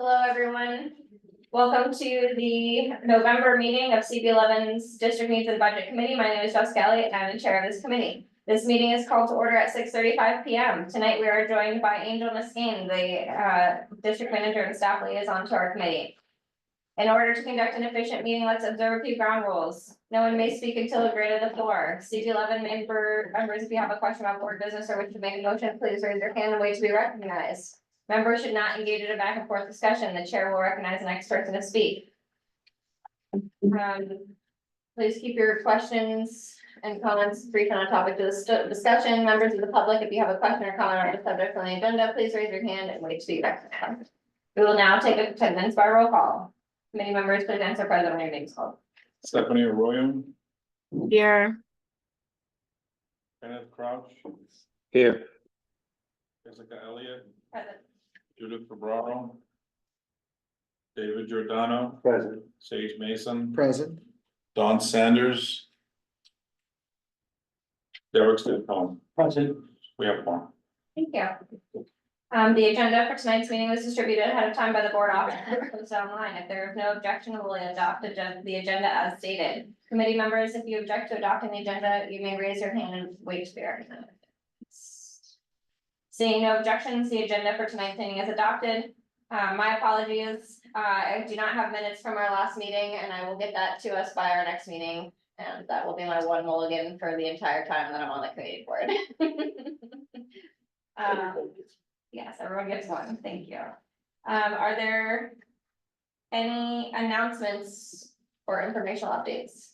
Hello, everyone. Welcome to the November meeting of CB11's District Needs and Budget Committee. My name is Jessica Elliott, and I'm the chair of this committee. This meeting is called to order at 6:35 p.m. Tonight, we are joined by Angel Niskane, the district manager and staff liaison to our committee. In order to conduct an efficient meeting, let's observe a few ground rules. No one may speak until granted the floor. CB11 members, if you have a question about board business or wish to make a motion, please raise your hand and wait to be recognized. Members should not engage in a back and forth discussion. The chair will recognize the next person to speak. Please keep your questions and comments brief and on topic to the discussion. Members of the public, if you have a question or comment on the subject on the agenda, please raise your hand and wait to be recognized. We will now take attendance by roll call. Committee members, please answer president when your name is called. Stephanie Arroyo. Here. Kenneth Crouch. Here. Jessica Elliott. Present. Judith Cabrera. David Giordano. Present. Sage Mason. Present. Don Sanders. Derek Stedcom. Present. We have one. Thank you. The agenda for tonight's meeting was distributed ahead of time by the board office and posted online. If there is no objection, we'll adopt the agenda as stated. Committee members, if you object to adopting the agenda, you may raise your hand and wait to be recognized. Seeing no objections, the agenda for tonight's meeting is adopted. My apologies. I do not have minutes from our last meeting, and I will get that to us by our next meeting. And that will be my one mulligan for the entire time that I'm on the committee board. Yes, everyone gets one. Thank you. Are there any announcements or informational updates?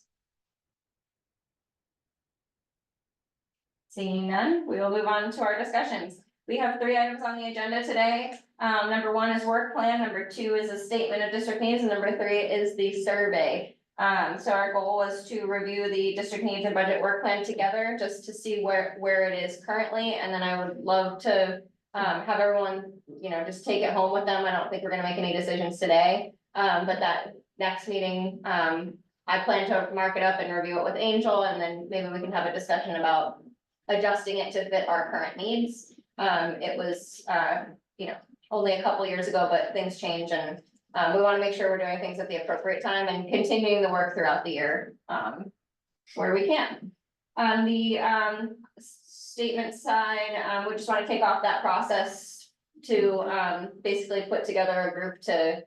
Seeing none, we will move on to our discussions. We have 3 items on the agenda today. Number 1 is work plan, number 2 is a statement of district needs, and number 3 is the survey. So our goal was to review the district needs and budget work plan together, just to see where it is currently, and then I would love to have everyone, just take it home with them. I don't think we're gonna make any decisions today. But that next meeting, I plan to mark it up and review it with Angel, and then maybe we can have a discussion about adjusting it to fit our current needs. It was, only a couple years ago, but things change, and we wanna make sure we're doing things at the appropriate time and continuing the work throughout the year, where we can. On the statement side, we just want to kick off that process to basically put together a group to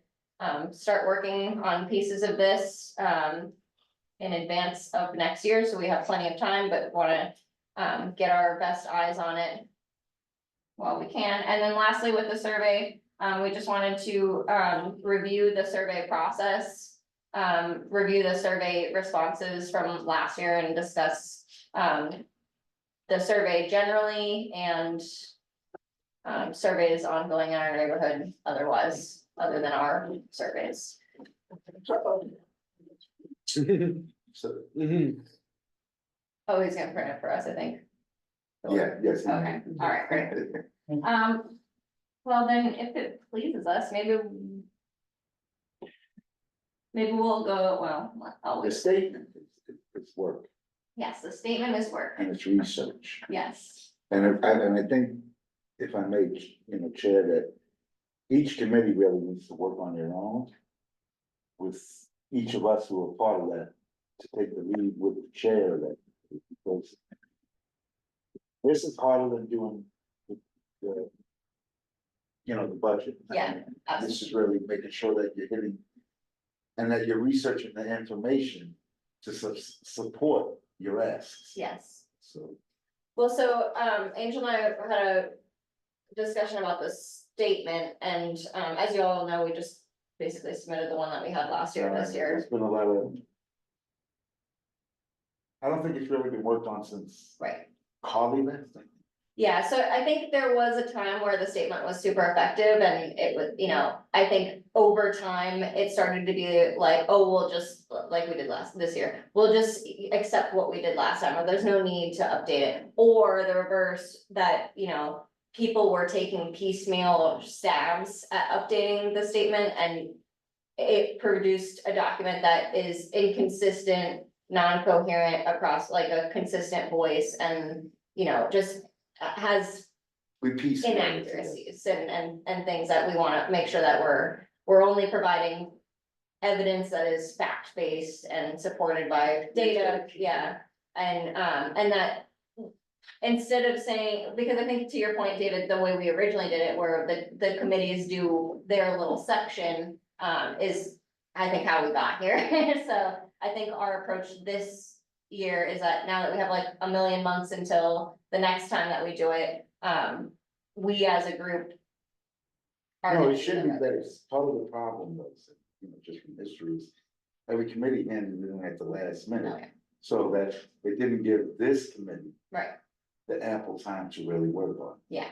start working on pieces of this in advance of next year, so we have plenty of time, but want to get our best eyes on it while we can. And then lastly, with the survey, we just wanted to review the survey process, review the survey responses from last year, and discuss the survey generally and surveys ongoing in our neighborhood otherwise, other than our surveys. Oh, he's gonna print it for us, I think. Yeah, yes. Okay, all right, great. Well, then, if it pleases us, maybe we'll go, well, I'll The wait. statement is work Yes, the statement is work, and it's research. yes. And I think, if I may, chair, that each committee really needs to work on their own. With each of us who are part of that, to take the lead with the chair of that. Because this is harder than doing the budget. Yeah, This is really making sure that you're hitting, and that you're researching the information to support your asks. Yes. So, Well, so, Angel and I had a discussion about the statement, and, as you all know, we just basically submitted the one that we had last year, this year. There's been a lot of. I don't think it's really been worked on since Right. Harvey left. Yeah, so I think there was a time where the statement was super effective, and it was, I think over time, it started to be like, oh, we'll just, like we did this year. We'll just accept what we did last time, or there's no need to update it, or the reverse, that, people were taking piecemeal stabs at updating the statement, and it produced a document that is inconsistent, non-coherent across, like, a consistent voice, and, just has We piece. inaccuracies and things that we wanna make sure that we're we're only providing evidence that is fact-based and supported by data, yeah. And that instead of saying, because I think to your point, David, the way we originally did it, where the committees do their little section, is I think how we got here. So I think our approach this year is that now that we have like a million months until the next time that we do it, we as a group. are No, gonna it do shouldn't be that. that, it's part of the problem was, just from history is, every committee handed it in at the last minute. Okay, So that it didn't give this committee right, the ample time to really work on. yeah,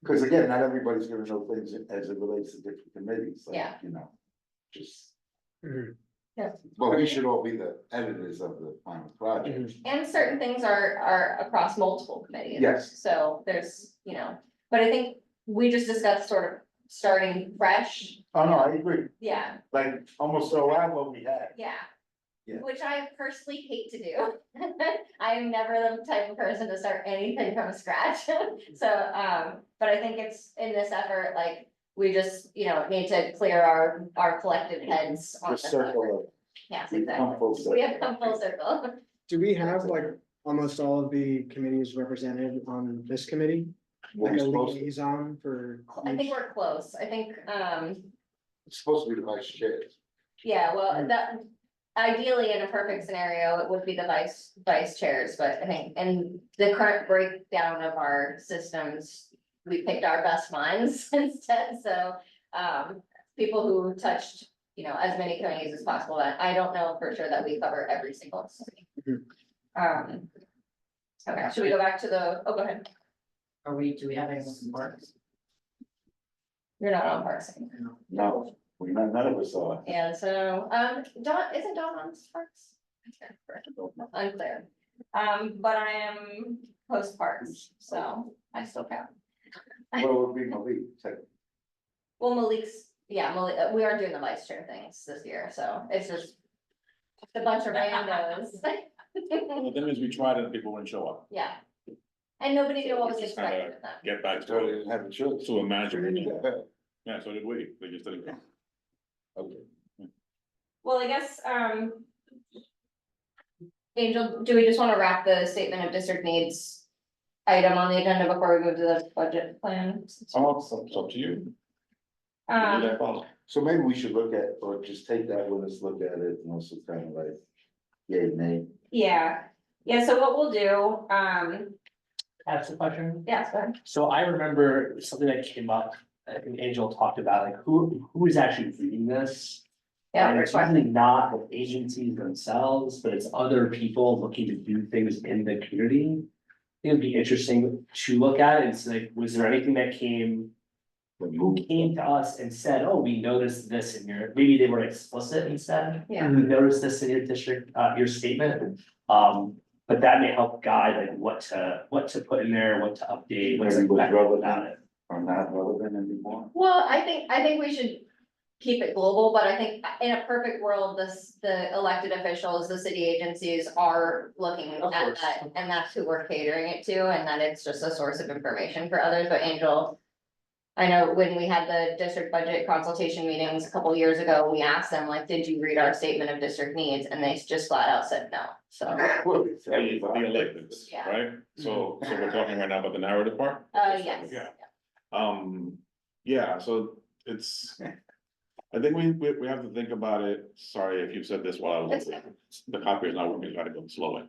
Cause again, not everybody's gonna know things as it relates to different committees, like, Yeah. Just, yeah. well, we should all be the editors of the final project. And certain things are across multiple committees. Yes. So there's, but I think we just discussed sort of starting fresh, Oh, no, I agree, yeah, like, almost throw out what we had. yeah. Yeah. Which I personally hate to do. I am never the type of person to start anything from scratch. So, but I think it's in this effort, like, we just, need to clear our collective heads on The this effort. circle Yes, of, we come exactly. full circle. We have come full circle. Do we have like almost all of the committees represented on this committee? Well, Like we're a supposed to- liaison for? I think we're close. I think, It's supposed to be the vice chairs. yeah, well, that, ideally, in a perfect scenario, it would be the vice chairs, but I think in the current breakdown of our systems, we picked our best minds instead, so, people who touched, as many committees as possible, and I don't know for sure that we cover every single city. Okay, should we go back to oh, go ahead, Do we have anyone from Parks? you're not on Parks anymore. No, none of us saw it. Yeah, so, isn't Dawn on Parks? Unclear. But I am post Parks, so I still count. Well, it would be Malik, technically. Well, Malik's, yeah, Malik, we aren't doing the vice chair things this year, so it's just a bunch of randos. Well, the thing is, we tried and people wouldn't show up. Yeah. And nobody knew what was Just kinda expected of them. Get back So they to, didn't have a choice. to a manager. Yeah, so did we. They just didn't come. Okay. Well, I guess, Angel, do we just wanna wrap the statement of district needs item on the agenda before we move to the budget plan? Oh, it's up to you. You do that, follow. So maybe we should look at, or just take that with us, look at it, and also kind of like, yay, nay. Yeah, so what we'll do, That's the question. yeah, go ahead. So I remember something that came up, I think Angel talked about, like, who is actually reading this? Yeah, And great it's question. usually not the agencies themselves, but it's other people looking to do things in the community. I think it'd be interesting to look at it and say, like, was there anything that came? Who came to us and said, oh, we noticed this in your, maybe they were explicit instead. Yeah. We noticed this in your district, your statement, but that may help guide like what to put in there, what to update, what's Maybe what's like relevant. about it. Are not relevant anymore. Well, I think we should keep it global, but I think in a perfect world, the elected officials, the city agencies are looking Of at course. that. And that's who we're catering it to, and that it's just a source of information for others, but Angel. I know when we had the district budget consultation meetings a couple years ago, we asked them like, did you read our statement of district needs? And they just flat out said no, so, The electeds, Yeah. right? So we're talking right now about the narrative part? yes. Yeah. Yeah, so it's, I think we have to think about it, sorry if you said this while I was, the copy is not working, gotta go slowly.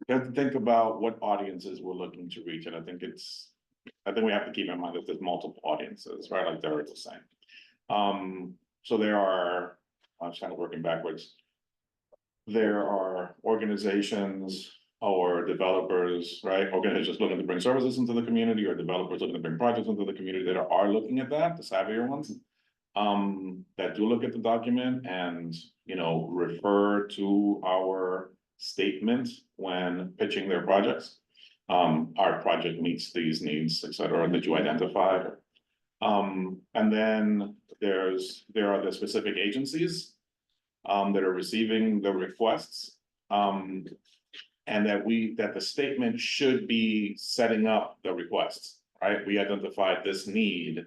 We have to think about what audiences we're looking to reach, and I think we have to keep in mind that there's multiple audiences, right, like Derek was saying. So there are, I'm just kind of working backwards. There are organizations or developers, right, organizations looking to bring services into the community, or developers looking to bring projects into the community that are looking at that, the savvier ones. That do look at the document and, refer to our statement when pitching their projects. Our project meets these needs, et cetera, that you identified. And then there are the specific agencies that are receiving the requests. And that the statement should be setting up the requests, right? We identified this need,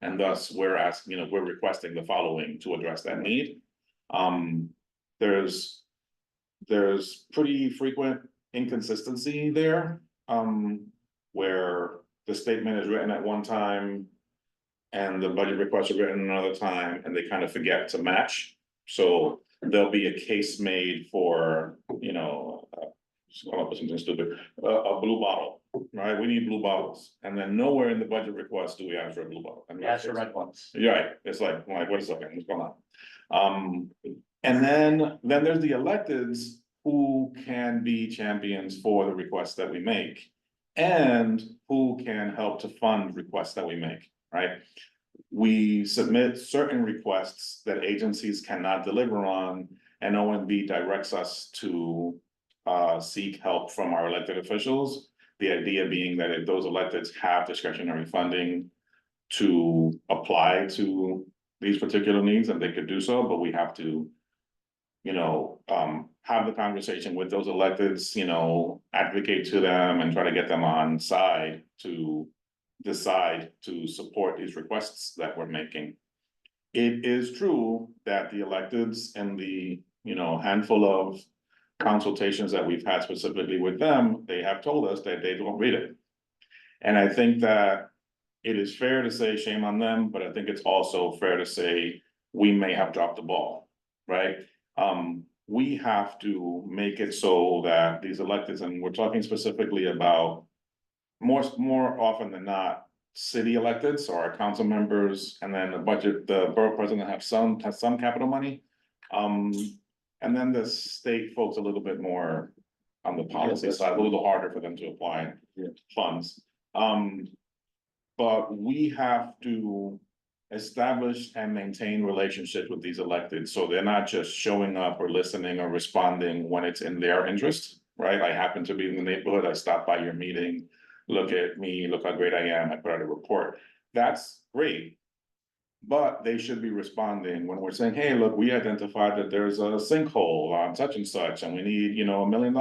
And thus, we're asking, we're requesting the following to address that need. There's pretty frequent inconsistency there, where the statement is written at one time and the budget requests are written another time, and they kind of forget to match. So there'll be a case made for, just come up with something stupid, a blue bottle, right? We need blue bottles, and then nowhere in the budget request do we ask for a blue bottle. We asked for red ones. You're right, it's like, wait a second, what's going on? And then there's the electeds who can be champions for the requests that we make. And who can help to fund requests that we make, right? We submit certain requests that agencies cannot deliver on, and OMB directs us to seek help from our elected officials. The idea being that if those electeds have discretionary funding to apply to these particular needs, and they could do so, but we have to, have the conversation with those electeds, advocate to them and try to get them on side to decide to support these requests that we're making. It is true that the electeds and the, handful of consultations that we've had specifically with them, they have told us that they don't read it. And I think that it is fair to say shame on them, but I think it's also fair to say we may have dropped the ball, right? We have to make it so that these electeds, and we're talking specifically about more often than not, city electeds, so our council members, and then the borough president has some capital money. And then the state folks a little bit more on the policy side, a little harder for them to apply funds. But we have to establish and maintain relationships with these elected, so they're not just showing up or listening or responding when it's in their interest, right? I happen to be in the neighborhood, I stopped by your meeting, look at me, look how great I am, I put out a report. That's great. But they should be responding when we're saying, hey, look, we identified that there's a sinkhole on such and such, and we need, $1 million,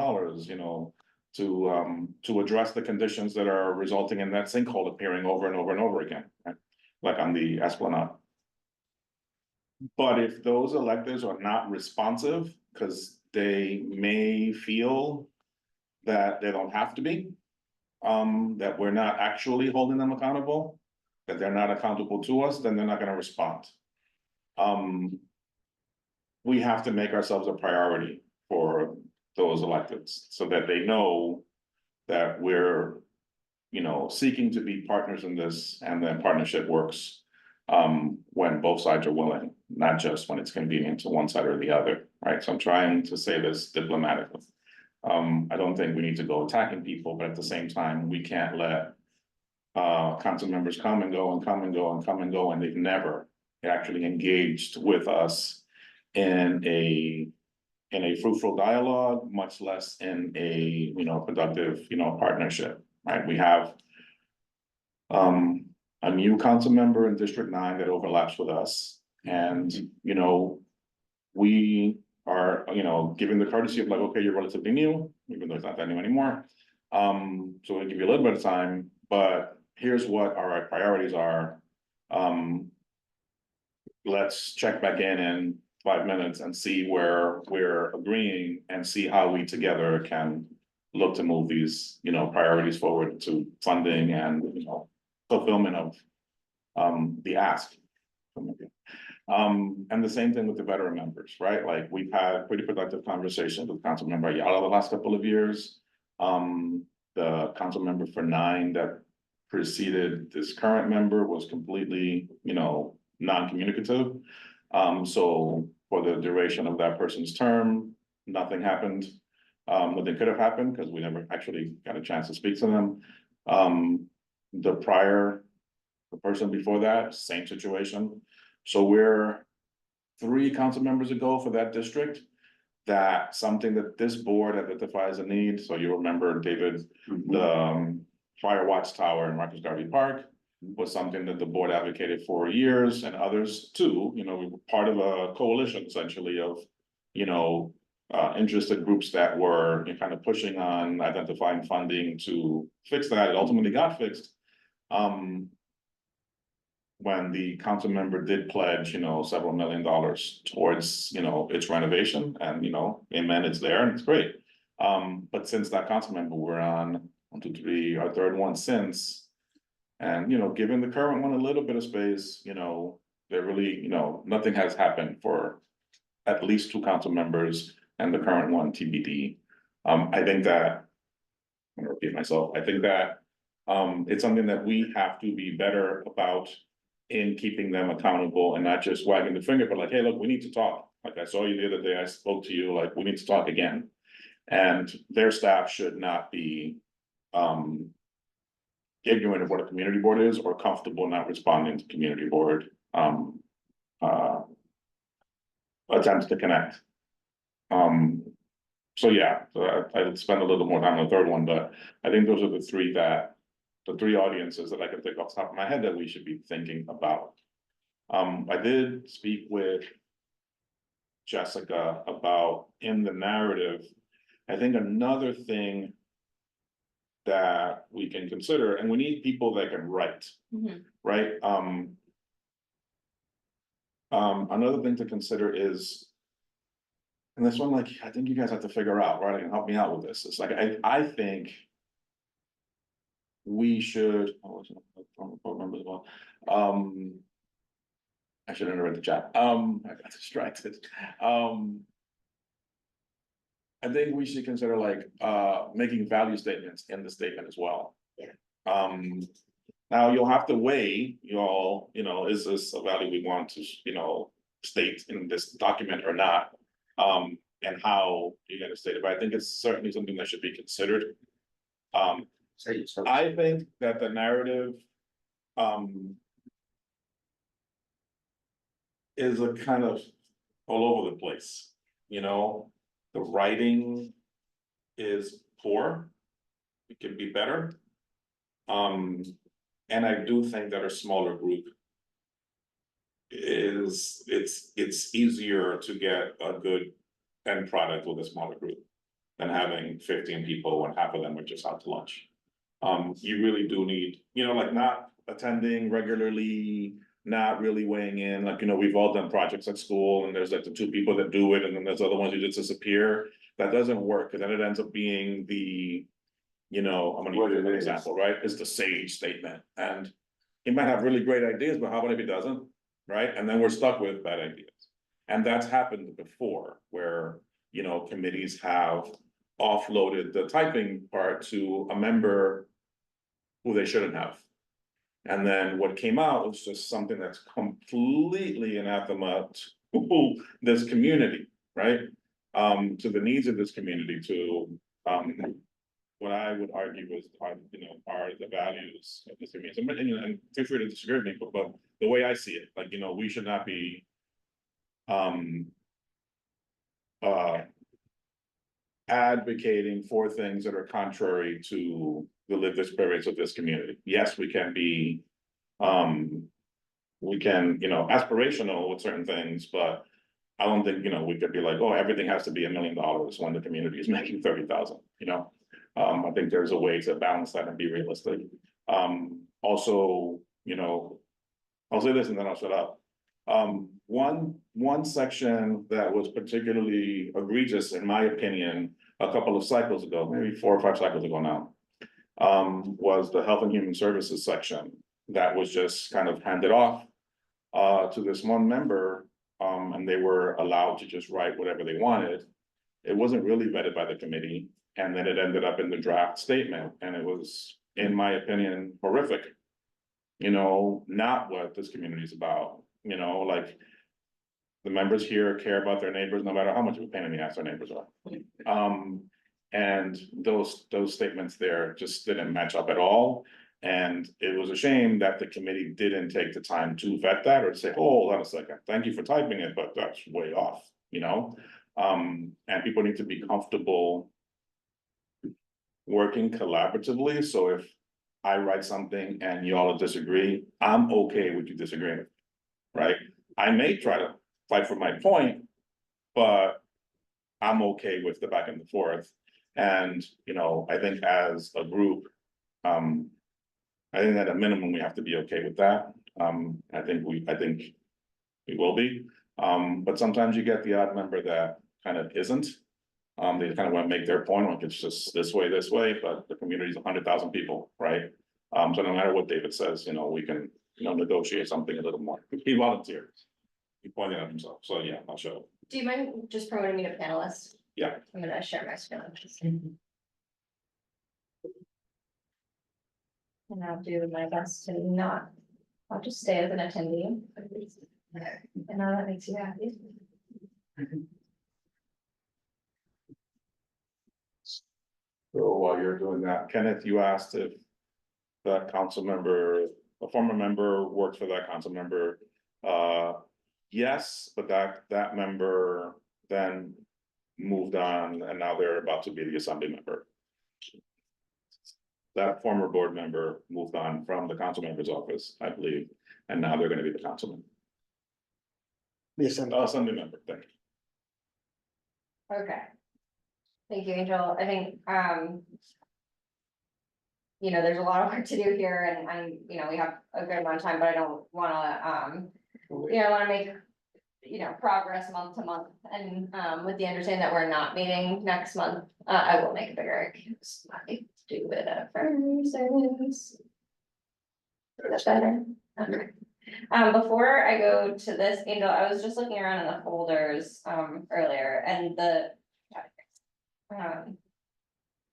to address the conditions that are resulting in that sinkhole appearing over and over and over again, right? Like on the Esplanade. But if those electors are not responsive, because they may feel that they don't have to be, that we're not actually holding them accountable, that they're not accountable to us, then they're not gonna respond. We have to make ourselves a priority for those electeds, so that they know that we're, seeking to be partners in this, and then partnership works when both sides are willing, not just when it's convenient to one side or the other, right? So I'm trying to say this diplomatically. I don't think we need to go attacking people, but at the same time, we can't let council members come and go and come and go and come and go, and they've never actually engaged with us in a fruitful dialogue, much less in a, productive, partnership, right? We have a new council member in District 9 that overlaps with us, and, we are, given the courtesy of like, okay, you're relatively new, even though it's not that new anymore. So we'll give you a little bit of time, but here's what our priorities are. Let's check back in 5 minutes and see where we're agreeing, and see how we together can look to move these, priorities forward to funding and, fulfillment of the ask. And the same thing with the veteran members, right? Like, we've had pretty productive conversations with Council Member Ayala the last couple of years. The council member for 9 that preceded this current member was completely, non-communicative. So for the duration of that person's term, nothing happened. Nothing could have happened because we never actually got a chance to speak to them. The person before that, same situation. So we're 3 council members ago for that district, that something that this board identifies a need. So you remember, David, the fire watch tower in Marcus Garvey Park was something that the board advocated for years, and others too. We were part of a coalition essentially of, interested groups that were kind of pushing on identifying funding to fix that. It ultimately got fixed. when the council member did pledge, several $1 million towards, its renovation and, amen, it's there and it's great. But since that council member, we're on 1, 2, 3, our third one since. And, giving the current one a little bit of space, there really, nothing has happened for at least 2 council members and the current one TBD. I think that, I'm gonna repeat myself, I think that, it's something that we have to be better about in keeping them accountable and not just wagging the finger, but like, hey, look, we need to talk. Like I saw you the other day, I spoke to you, like, we need to talk again. And their staff should not be, ignorant of what a community board is or comfortable not responding to community board, attempts to connect. So yeah, so I'd spend a little more time on the third one, but I think those are the three audiences that I can think off the top of my head that we should be thinking about. I did speak with Jessica about in the narrative, I think another thing that we can consider, and we need people that can write, right? Another thing to consider is, and this one, like, I think you guys have to figure out, right, and help me out with this. It's like, I think we should, I should enter in the chat. I got distracted. I think we should consider like, making value statements in the statement as well. Yeah. Now you'll have to weigh, is this a value we want to, state in this document or not? And how you're gonna state it, but I think it's certainly something that should be considered. I think that the narrative, is a kind of all over the place, the writing is poor. It can be better. And I do think that a smaller group it's easier to get a good end product with a smaller group than having 15 people when half of them are just out to lunch. You really do need, like not attending regularly, not really weighing in, like, we've all done projects at school and there's like the 2 people that do it and then there's other ones who just disappear. That doesn't work, because then it ends up being the, I'm gonna use an example, right? It's the sage statement, and he might have really great ideas, but how about if he doesn't, right? And then we're stuck with bad ideas. And that's happened before, where, committees have offloaded the typing part to a member who they shouldn't have. And then what came out was just something that's completely anathema to this community, right? To the needs of this community, to, what I would argue is, are the values of this community. And feel free to disagree with me, but the way I see it, like, we should not be, advocating for things that are contrary to the lived experience of this community. Yes, we can be, aspirational with certain things, but I don't think, we could be like, oh, everything has to be $1 million when the community is making 30,000, I think there's a way to balance that and be realistic. Also, I'll say this and then I'll shut up. One section that was particularly egregious, in my opinion, a couple of cycles ago, maybe 4 or 5 cycles ago now, was the Health and Human Services section that was just kind of handed off to this one member, and they were allowed to just write whatever they wanted. It wasn't really vetted by the committee, and then it ended up in the draft statement, and it was, in my opinion, horrific. Not what this community is about, like, the members here care about their neighbors, no matter how much of a pain in the ass their neighbors are. And those statements there just didn't match up at all. And it was a shame that the committee didn't take the time to vet that or say, oh, hold on a second, thank you for typing it, but that's way off, and people need to be comfortable working collaboratively. So if I write something and y'all disagree, I'm okay with you disagreeing, right? I may try to fight for my point, but I'm okay with the back and the forth. And, I think as a group, I think at a minimum, we have to be okay with that. I think we will be, but sometimes you get the odd member that kind of isn't. They kind of want to make their point, like it's just this way, but the community's 100,000 people, right? So no matter what David says, we can, negotiate something a little more. He volunteered. He pointed out himself, so yeah, I'll show. Do you mind just promoting me to panelist? Yeah. I'm gonna share my screen. And I'll do my best to not, I'll just stay as an attendee. I know that makes you happy. So while you're doing that, Kenneth, you asked if that council member, a former member worked for that council member. Yes, but that member then moved on and now they're about to be the assembly member. That former board member moved on from the council member's office, I believe, and now they're gonna be the councilman. The assembly. Assembly member, thank you. Okay. Thank you, Angel. I think, there's a lot of work to do here and, we have a good amount of time, but I don't wanna, I wanna make, progress month to month. And, with the understanding that we're not meeting next month, I will make it bigger. I do it at first. Is that better? Okay. Before I go to this, Angel, I was just looking around in the folders, earlier and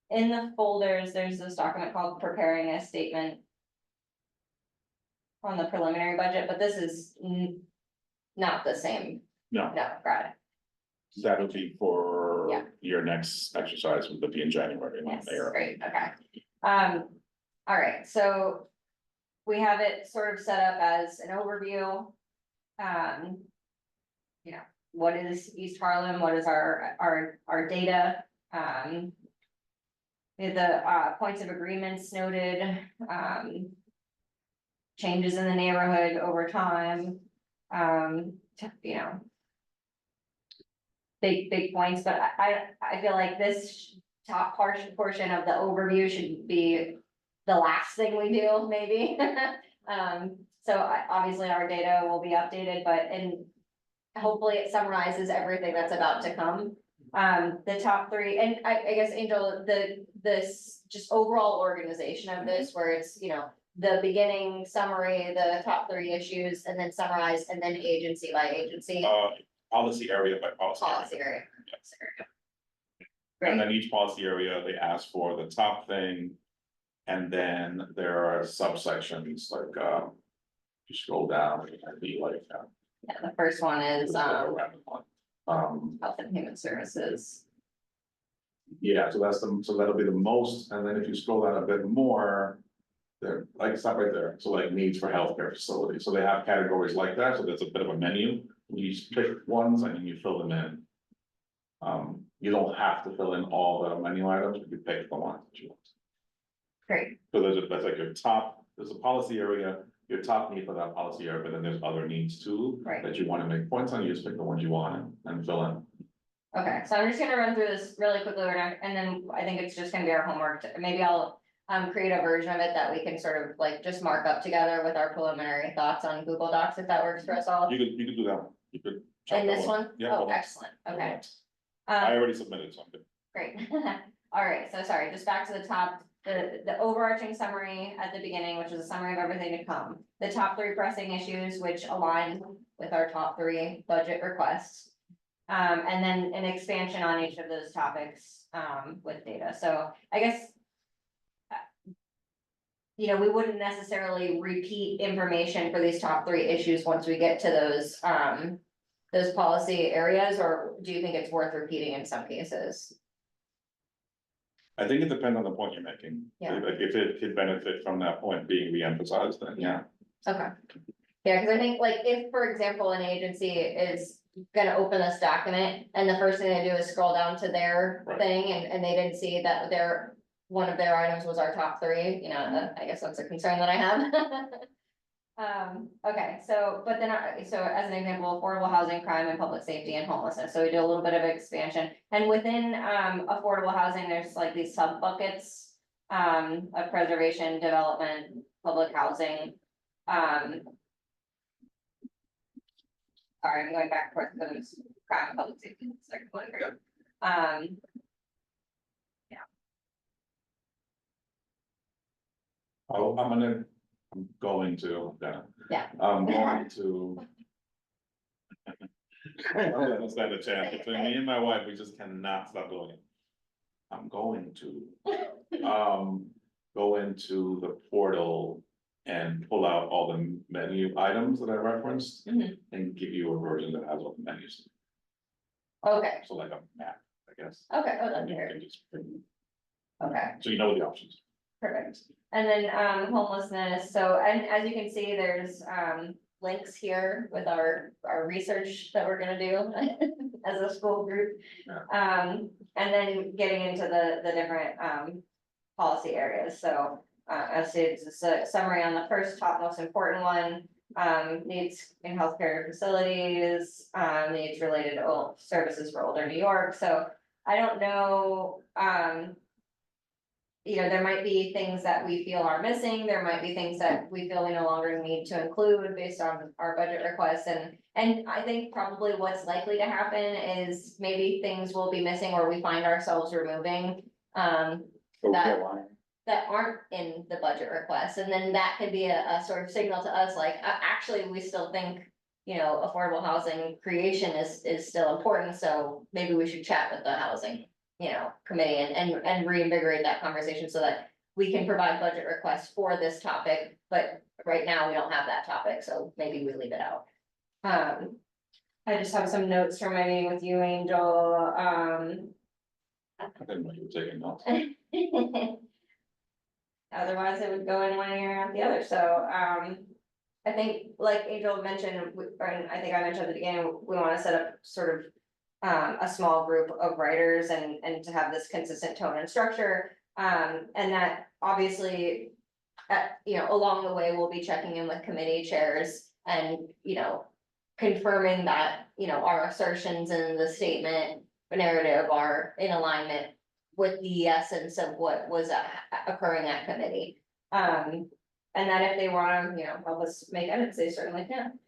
in the folders, there's this document called preparing a statement on the preliminary budget, but this is not the same. No, No, got it. that'll be for Yeah. your next exercise, with be in January. Yes, There. great, okay. All right, so we have it sort of set up as an overview. What is East Harlem? What is our data? We have the points of agreements noted, changes in the neighborhood over time. Big points, but I feel like this top portion of the overview should be the last thing we do, maybe. So obviously our data will be updated, and hopefully it summarizes everything that's about to come. The top three, and I guess, Angel, this just overall organization of this, where it's, the beginning summary, the top three issues, and then summarize, and then agency by agency. Policy area by policy. Policy area. And Great, then each policy area, they ask for the top thing. And then there are subsections like, you scroll down, it'd be like. yeah, the first one is, Health health and human services. yeah, so that'll be the most, and then if you scroll down a bit more. They're like, stop right there, so like needs for healthcare facilities, so they have categories like that, so there's a bit of a menu, you just pick ones and then you fill them in. You don't have to fill in all the menu items, but you pick the ones that you want. Great, So that's like your top, there's a policy area, your top need for that policy area, but then there's other needs too. Right. That you wanna make points on, you just pick the ones you want and fill in. okay, so I'm just gonna run through this really quickly, and then I think it's just gonna be our homework, maybe I'll. Create a version of it that we can sort of like just mark up together with our preliminary thoughts on Google Docs, if that works for us all. You could do that, you could. chop In that this one? Yeah. Oh, excellent, okay. I already submitted something. Great, all right, so sorry, just back to the top, the overarching summary at the beginning, which is a summary of everything to come. The top three pressing issues, which align with our top three budget requests. And then an expansion on each of those topics, with data, so I guess. We wouldn't necessarily repeat information for these top three issues once we get to those policy areas, or do you think it's worth repeating in some cases? I think it depends on the point you're making. Yeah. Like if it could benefit from that point being re-emphasized, then yeah. Okay. Yeah, cause I think like if, for example, an agency is gonna open this document and the first thing they do is scroll down to their Right. thing and they didn't see that one of their items was our top three, I guess that's a concern that I have. Okay, so, but then, so as an example, affordable housing, crime and public safety and homelessness, so we do a little bit of expansion. And within, affordable housing, there's like these sub buckets, of preservation, development, public housing. sorry, I'm going back and forth, because it's crime and public safety, second one, great. Oh, I'm going to, Yeah. I'm going to. Let's stand a chance between me and my wife, we just cannot stop doing it. I'm going to, go into the portal and pull out all the menu items that I referenced. Mhm. And give you a version that has all the menus, Okay, so like a map, I guess. okay, oh, that's And you fair, can just- okay. So you know the options. Perfect. And then homelessness, so, and as you can see, there's links here with our research that we're gonna do as a school group. And then getting into the different policy areas, so as it's just a summary on the first top most important one. Needs in healthcare facilities, needs related to services for older New York, so I don't know, you know, there might be things that we feel are missing, there might be things that we feel we no longer need to include based on our budget requests, and I think probably what's likely to happen is maybe things will be missing or we find ourselves removing, that aren't in the budget request, and then that could be a sort of signal to us, like, actually, we still think, you know, affordable housing creation is still important, so maybe we should chat with the housing, you know, committee and reinvigorate that conversation so that we can provide budget requests for this topic, but right now we don't have that topic, so maybe we leave it out. I just have some notes from my meeting with you, Angel, I didn't know you were taking notes. otherwise it would go in one ear and out the other, so, I think, like Angel mentioned, and I think I mentioned at the beginning, we wanna set up sort of a small group of writers and to have this consistent tone and structure. And that obviously, you know, along the way, we'll be checking in with committee chairs and, you know, confirming that, you know, our assertions in the statement, the narrative are in alignment with the essence of what was occurring at committee. And that if they wanna, you know, help us make edits, they certainly can.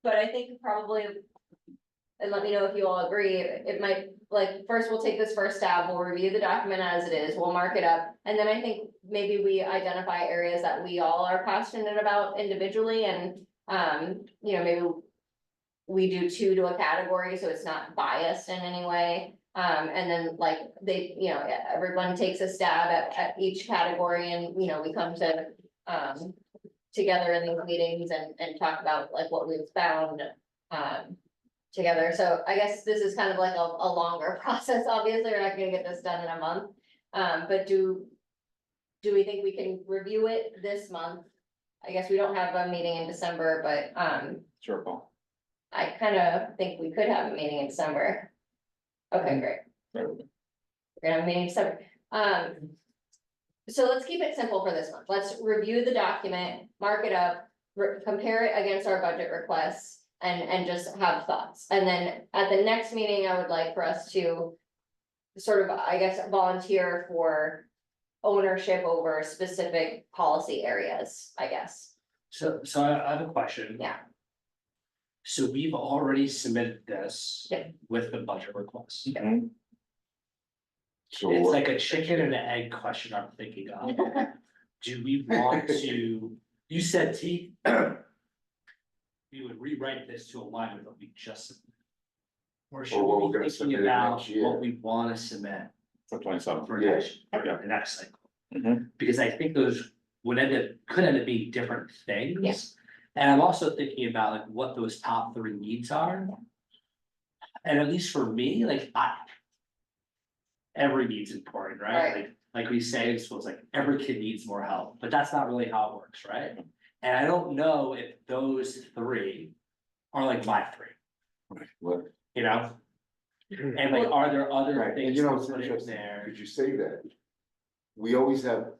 But I think probably, and let me know if you all agree, it might, like, first we'll take this first stab, we'll review the document as it is, we'll mark it up. And then I think maybe we identify areas that we all are passionate about individually and, you know, maybe we do 2 to a category, so it's not biased in any way. And then like they, you know, everyone takes a stab at each category and, you know, we come to, together in these meetings and talk about like what we've found, together. So I guess this is kind of like a longer process. Obviously, we're not gonna get this done in a month. But do we think we can review it this month? I guess we don't have a meeting in December, but, Sure, Paul. I kind of think we could have a meeting in December. Okay, great. Right. We're gonna have a meeting in December. So let's keep it simple for this month. Let's review the document, mark it up, compare it against our budget requests and just have thoughts. And then at the next meeting, I would like for us to sort of, I guess, volunteer for ownership over specific policy areas, I guess. So I have a question. Yeah. So we've already submitted this Yep. with the budget request. Mhm. So It's what- like a chicken and an egg question I'm thinking of. Do we want to, you said T. We would rewrite this to align with what we just submitted. Or should what we we're be gonna thinking submit about next year. what we wanna submit For 27. for Yeah. next, Yeah. the next cycle? Mhm. Because I think those could end up being different things. Yeah. And I'm also thinking about like what those top 3 needs are. And at least for me, like every need's important, right? Right. Like we say in schools, like every kid needs more help, but that's not really how it works, right? And I don't know if those 3 are like my 3, What? you know? And like, are there other Right, and things you know, to it's put in interesting, there? could you say that? We always have.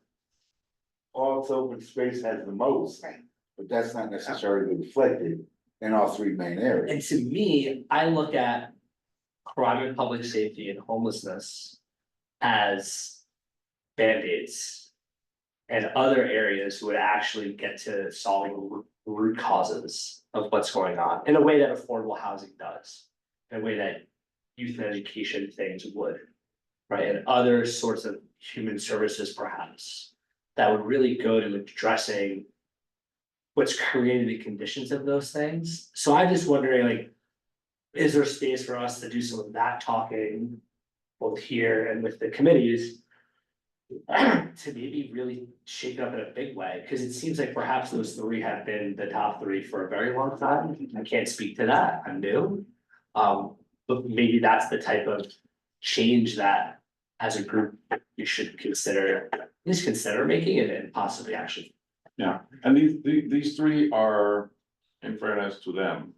Arts open space has the most. Right. But that's not necessarily reflected in our 3 main areas. And to me, I look at crime and public safety and homelessness as band-aids. And other areas would actually get to solving root causes of what's going on, in a way that affordable housing does, in a way that youth and education things would, right, and other sorts of human services perhaps, that would really go to addressing what's created the conditions of those things. So I'm just wondering, like, is there space for us to do some of that talking, both here and with the committees, to maybe really shake it up in a big way? Because it seems like perhaps those three have been the top three for a very long time. I can't speak to that, I'm new. But maybe that's the type of change that, as a group, you should consider, at least consider making it and possibly actually. Yeah, and these three are, in fairness to them,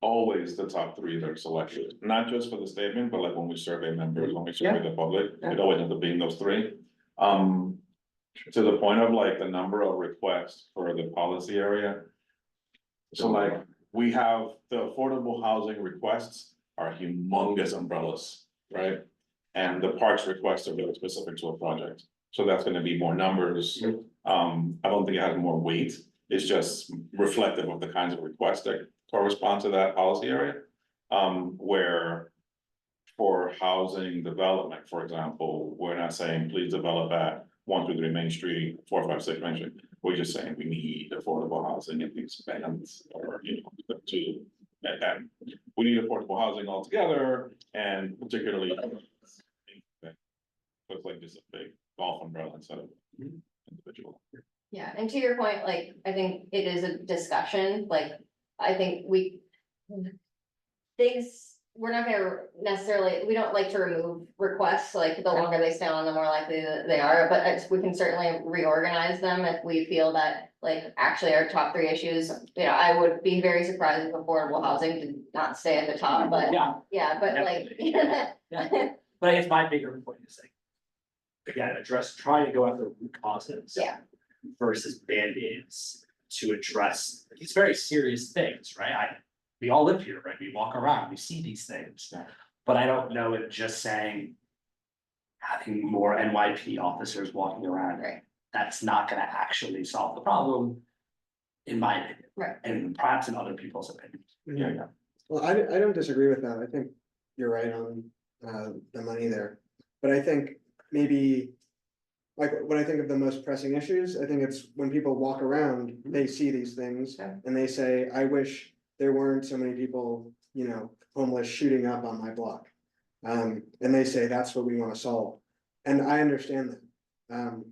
always the top three that are selected, not just for the statement, but like when we survey members, when we survey the public, it always ends up being those three. To the point of like the number of requests for the policy area. So like, we have the affordable housing requests are humongous umbrellas, right? And the parks requests are really specific to a project, so that's gonna be more numbers. I don't think it has more weight, it's just reflective of the kinds of requests that correspond to that policy area. Where for housing development, for example, we're not saying, please develop at 1, 2, 3 Main Street, 4, 5, 6 Main Street. We're just saying we need affordable housing in these bands, or, you know, and we need affordable housing altogether, and particularly. Looks like just a big golf umbrella instead of individual. Yeah, and to your point, like, I think it is a discussion, like, I think things, we're not gonna necessarily, we don't like to remove requests, like, the longer they stay on, the more likely that they are, but we can certainly reorganize them if we feel that, like, actually our top three issues, you know, I would be very surprised if affordable housing did not stay at the top, but, Yeah, but like. yeah, but I guess my bigger point is like, again, trying to go after root causes. Yeah. Versus band-aids to address these very serious things, right? We all live here, right? We walk around, we see these things. But I don't know if just saying having more NYPD officers walking around, Right. that's not gonna actually solve the problem, in my opinion. Right. And perhaps in other people's opinions. Yeah. Well, I don't disagree with that. I think you're right on the money there. But I think maybe, like, when I think of the most pressing issues, I think it's when people walk around, they see these things and they say, I wish there weren't so many people, you know, homeless shooting up on my block. And they say, that's what we want to solve. And I understand that.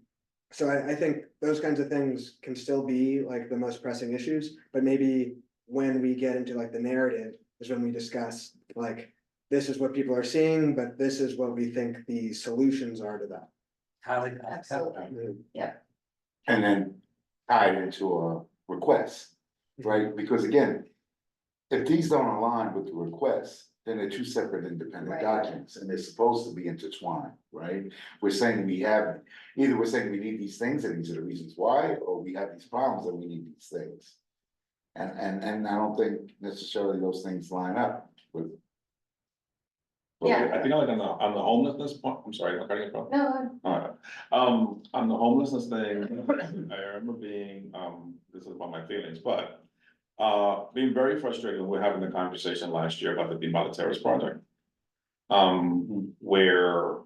So I think those kinds of things can still be like the most pressing issues, but maybe when we get into like the narrative is when we discuss, like, this is what people are seeing, but this is what we think the solutions are to that. I like that. Absolutely. And then tie it into a request, right? Because again, if these don't align with the request, then they're two separate independent Right. documents, and they're supposed to be intertwined, right? We're saying either we're saying we need these things and these are the reasons why, or we have these problems and we need these things. And I don't think necessarily those things line up with. Yeah. I think like on the homelessness point, I'm sorry, am I cutting it off? No, Alright, on the homelessness thing, I remember being, this is about my feelings, but. Being very frustrated when we're having the conversation last year about the Demolition Terrace project. Where,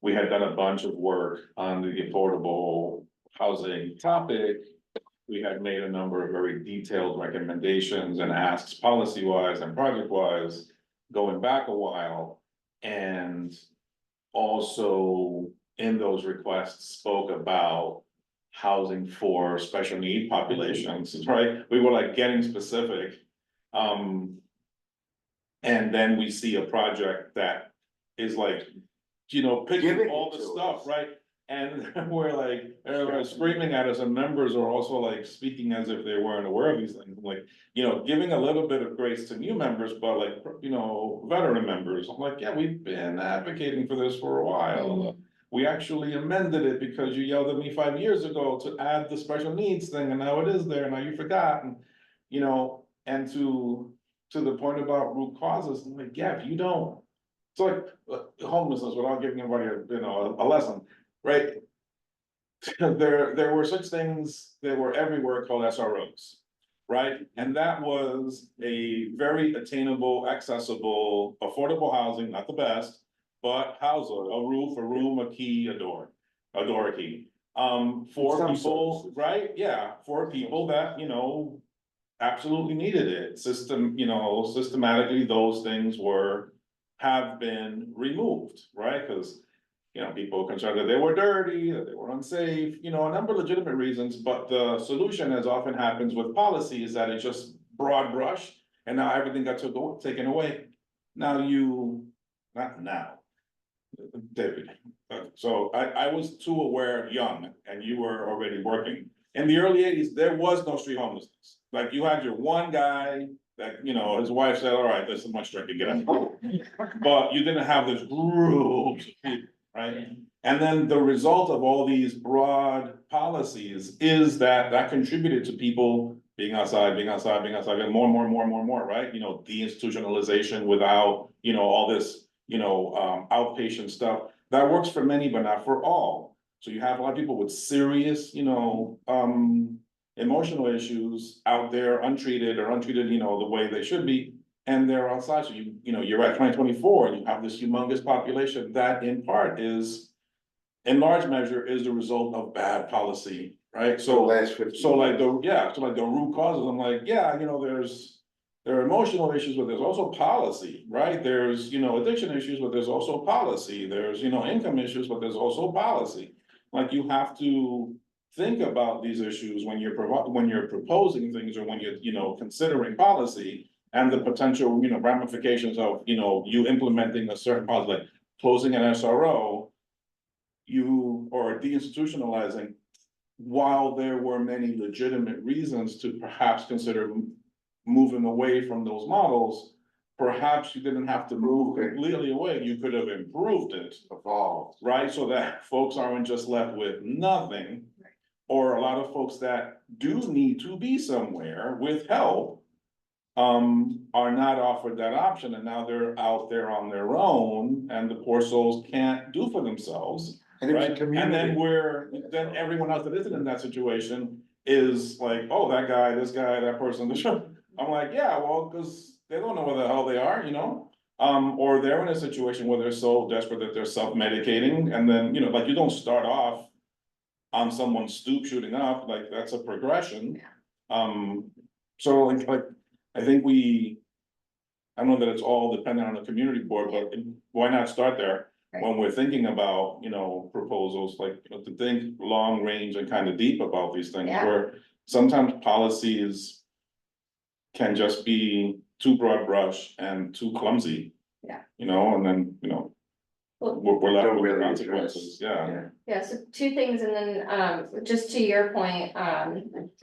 we had done a bunch of work on the affordable housing topic. We had made a number of very detailed recommendations and asks policy wise and project wise, going back a while. And also in those requests spoke about housing for special need populations, right? We were like getting specific. And then we see a project that is like, you know, picking Giving all it the to stuff, us. right? And we're like, everyone's screaming at us, and members are also like speaking as if they weren't aware of these things, like, you know, giving a little bit of grace to new members, but like, you know, veteran members. I'm like, yeah, we've been advocating for this for a while. We actually amended it because you yelled at me 5 years ago to add the special needs thing, and now it is there, now you forgot, and, you know, and to the point about root causes, I'm like, yeah, if you don't. It's like homelessness, without giving anybody a, you know, a lesson, right? there were such things that were everywhere called SROs. Right, and that was a very attainable, accessible, affordable housing, not the best, but house a roof, a room, a key, a door, a key. For Some people, services. right, yeah, for people that, you know, absolutely needed it, systematically, those things have been removed, right, cause. You know, people were concerned that they were dirty, that they were unsafe, you know, a number of legitimate reasons, but the solution, as often happens with policy, is that it's just broad brush. And now everything got taken away. Not now. David, so I was too aware young, and you were already working. In the early '80s, there was no street homelessness. Like, you had your one guy that, you know, his wife said, all right, there's so much drink to get out. But you didn't have this group of people, right? And then the result of all these broad policies is that contributed to people being outside, and more, right? You know, deinstitutionalization without, you know, all this, you know, outpatient stuff. That works for many, but not for all. So you have a lot of people with serious, you know, emotional issues out there, untreated, you know, the way they should be. And they're outside, so you know, you're at 2024, and you have this humongous population that in part is, in large measure, is the result of bad policy, right? The So, last 50 so like years. the root causes, I'm like, yeah, you know, there are emotional issues, but there's also policy, right? There's, you know, addiction issues, but there's also policy. There's, you know, income issues, but there's also policy. Like, you have to think about these issues when you're proposing things, or when you're, you know, considering policy. And the potential, you know, ramifications of, you know, you implementing a certain policy, like closing an SRO. Or deinstitutionalizing, while there were many legitimate reasons to perhaps consider moving away from those models. Perhaps you didn't have to move completely away, you could have improved it, Evolved. right? So that folks aren't just left with nothing. Or a lot of folks that do need to be somewhere with help. Are not offered that option, and now they're out there on their own, and the poor souls can't do for themselves. And it was a Right, community. and then everyone else that isn't in that situation is like, oh, that guy, this guy, that person, this. I'm like, yeah, well, cause they don't know where the hell they are, you know? Or they're in a situation where they're so desperate that they're self-medicating, and then, you know, like, you don't start off on someone's stoop shooting up, like, that's a progression. So like, I think I know that it's all dependent on the community board, but why not start there? When we're thinking about, you know, proposals, like, you know, to think long range and kind of deep about these things, Yeah. where sometimes policies can just be too broad brush and too clumsy. Yeah. You know, and then, you know, Well, we're left Don't with really consequences, yeah. yeah, so two things, and then, just to your point,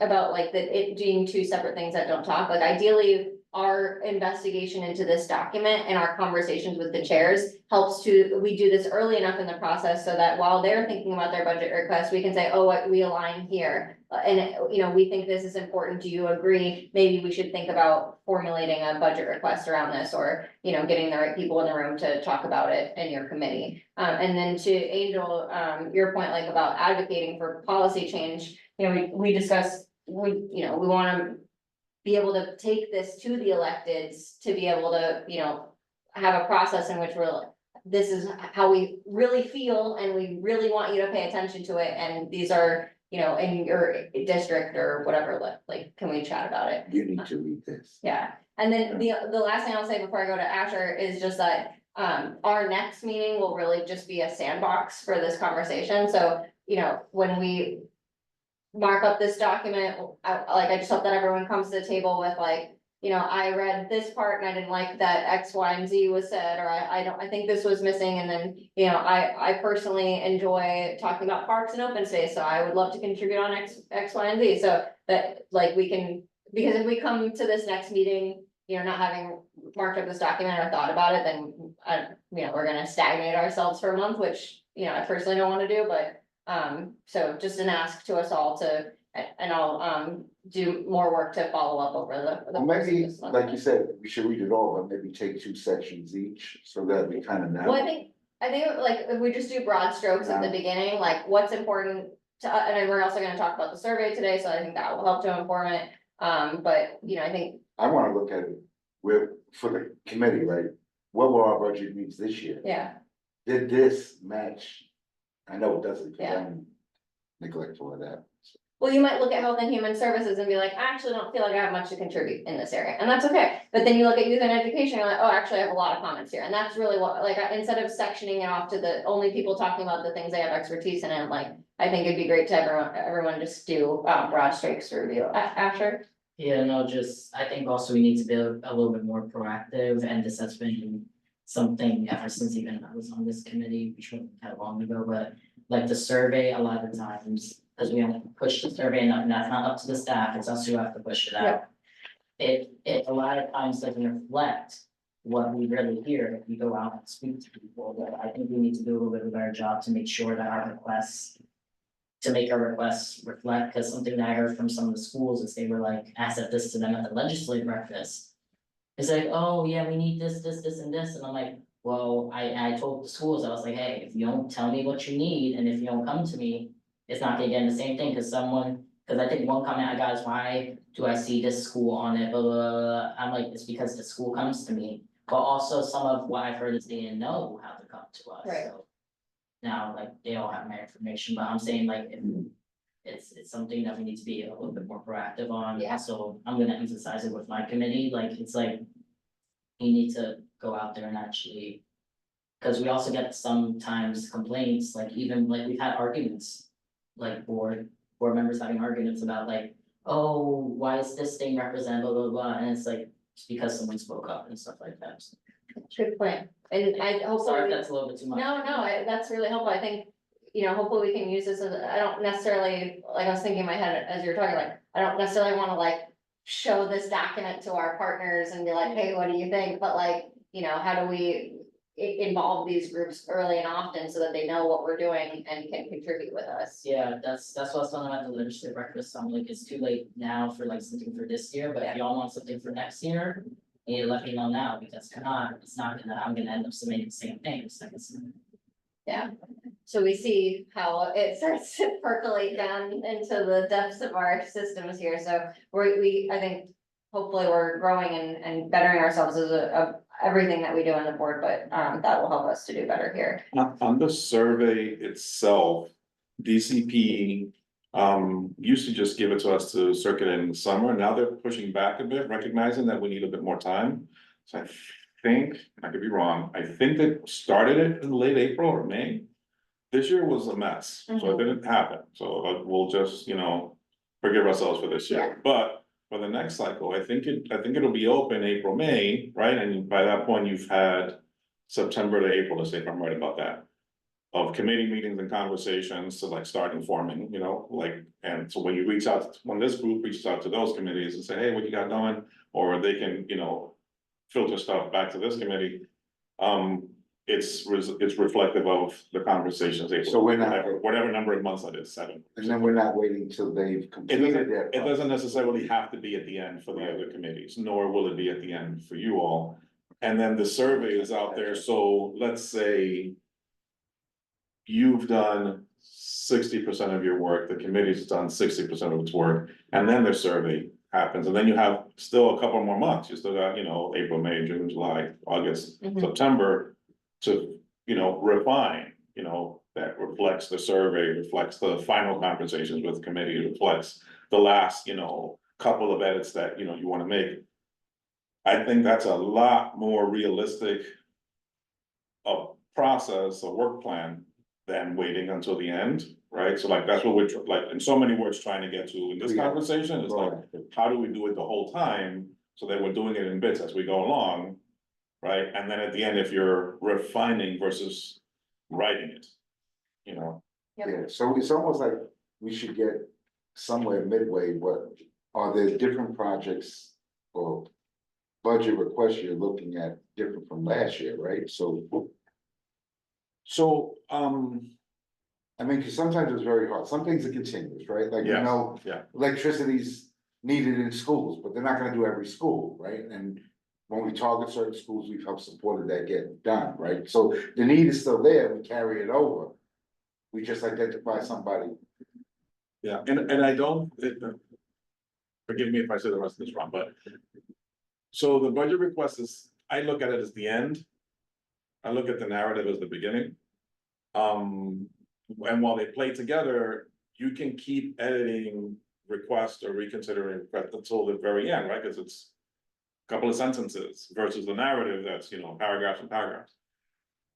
about like it being two separate things that don't talk, like, ideally. Our investigation into this document and our conversations with the chairs we do this early enough in the process so that while they're thinking about their budget request, we can say, oh, we align here. And, you know, we think this is important, do you agree? Maybe we should think about formulating a budget request around this, or, you know, getting the right people in the room to talk about it in your committee. And then to Angel, your point, like, about advocating for policy change, you know, we discussed, we wanna be able to take this to the electeds, to be able to, you know, have a process in which this is how we really feel, and we really want you to pay attention to it, and these are, you know, in your district or whatever, like, can we chat about it? You need to read this. Yeah, and then the last thing I'll say before I go to Asher is just that, our next meeting will really just be a sandbox for this conversation, so, you know, when we mark up this document, I just hope that everyone comes to the table with, like, you know, I read this part and I didn't like that X, Y, and Z was said, or I think this was missing, and then, you know, I personally enjoy talking about parks and open space, so I would love to contribute on X, Y, and Z, so that, like, we can, because if we come to this next meeting, you know, not having marked up this document or thought about it, then, you know, we're gonna stagnate ourselves for a month, which, you know, I personally don't wanna do, but so just an ask to us all and I'll do more work to follow up over the. Well, course of maybe, this month. like you said, we should read it all, but maybe take 2 sections each, so that we kind of know. Well, I think like if we just do broad strokes at the Yeah. beginning, like what's important and then we're also gonna talk about the survey today, so I think that will help to inform it. But, you know, I think, I wanna look at it with, for the committee, right? What were our budget needs this year? yeah, Did this match? I know it doesn't, because Yeah. I'm neglectful of that. well, you might look at Health and Human Services and be like, I actually don't feel like I have much to contribute in this area, and that's okay. But then you look at Youth and Education, you're like, oh, actually, I have a lot of comments here, and that's really what, like, instead of sectioning it off to the only people talking about the things they have expertise in, and like, I think it'd be great to everyone just do, broad strokes review. Asher? Yeah, no, just, I think also we need to be a little bit more proactive, and this has been something ever since even I was on this committee, which wasn't that long ago, but like the survey, a lot of times, because we only push the survey enough, and that's not up to the staff, it's us who have to push it out. It a lot of times doesn't reflect what we really hear if we go out and speak to people, but I think we need to do a little bit of a better job to make sure that our requests. To make our requests reflect, because something that I heard from some of the schools is they were like, I said this to them at the legislative breakfast. It's like, oh, yeah, we need this, and this, and I'm like, well, I told the schools, I was like, hey, if you don't tell me what you need, and if you don't come to me. It's not gonna get in the same thing, cause I think one comment I got is, why do I see this school on it, blah, blah, blah, blah. I'm like, it's because the school comes to me, but also some of what I've heard is they didn't know how to come to us, Right. so. Now, like, they all have my information, but I'm saying like, if it's something that we need to be a little bit more proactive on. Yeah. So I'm gonna emphasize it with my committee, like, it's like. We need to go out there and actually. Cause we also get sometimes complaints, like even like we've had arguments. Like board members having arguments about like, oh, why is this thing represent blah, blah, blah, and it's like, it's because someone spoke up and stuff like that. So, Good point, and I sorry hopefully. if that's a little bit too much. No, that's really helpful, I think, you know, hopefully we can use this as, I don't necessarily, like, I was thinking in my head as you were talking, like, I don't necessarily wanna like. Show this document to our partners and be like, hey, what do you think, but like, you know, how do we. Involve these groups early and often so that they know what we're doing and can contribute with us. Yeah, that's what I was telling them at the legislative breakfast, I'm like, it's too late now for like something for this year, but if y'all want something for next year. You need to let me know now, because if not, I'm gonna end up submitting the same thing, so it's. Yeah, so we see how it starts to percolate down into the depths of our systems here, so I think. Hopefully, we're growing and bettering ourselves as everything that we do on the board, but that will help us to do better here. On the survey itself, DCP. Used to just give it to us to circulate in the summer, now they're pushing back a bit, recognizing that we need a bit more time. So I think, I could be wrong, I think they started it in late April or May. This year was a mess, so it didn't happen, so we'll just, forgive ourselves for this Yeah. year, but. For the next cycle, I think it'll be open April, May, right, and by that point, you've had September to April, let's say if I'm right about that. Of committee meetings and conversations to like start informing, and so when you when this group reaches out to those committees and say, hey, what you got going? Or they can, filter stuff back to this committee. It's reflective of the conversations. So we're not- Whatever number of months that is, 7. And then we're not waiting till they've completed their. It doesn't necessarily have to be at the end for the other committees, nor will it be at the end for you all. And then the survey is out there, so let's say. You've done 60% of your work, the committee's done 60% of its work, and then the survey happens, and then you have still a couple more months, you still got, April, May, June, July, August, Mhm. September. To, refine, that reflects the survey, reflects the final conversations with the committee, reflects the last, couple of edits that, you wanna make. I think that's a lot more realistic. A process, a work plan, than waiting until the end, right? So like, that's what we're, like, in so many words, trying to get to in this Yeah. conversation, is like, how do we do it the whole time? So that we're doing it in bits as we go along, right? And then at the end, if you're refining versus writing it, Yeah, so it's almost like we should get somewhere midway, what are there different projects or budget requests you're looking at different from last year, right? So, So, I mean, cause sometimes it's very hard, some things are continuous, right? Like, Yes, yeah. electricity's needed in schools, but they're not gonna do every school, right? And when we target certain schools, we've helped supported that get done, right? So the need is still there, we carry it over. We just identify somebody Yeah, and I don't, forgive me if I say the rest of this wrong, but. So the budget request is, I look at it as the end. I look at the narrative as the beginning. And while they play together, you can keep editing requests or reconsidering requests until the very end, right? Cause it's. a Couple of sentences versus the narrative that's, paragraphs and paragraphs.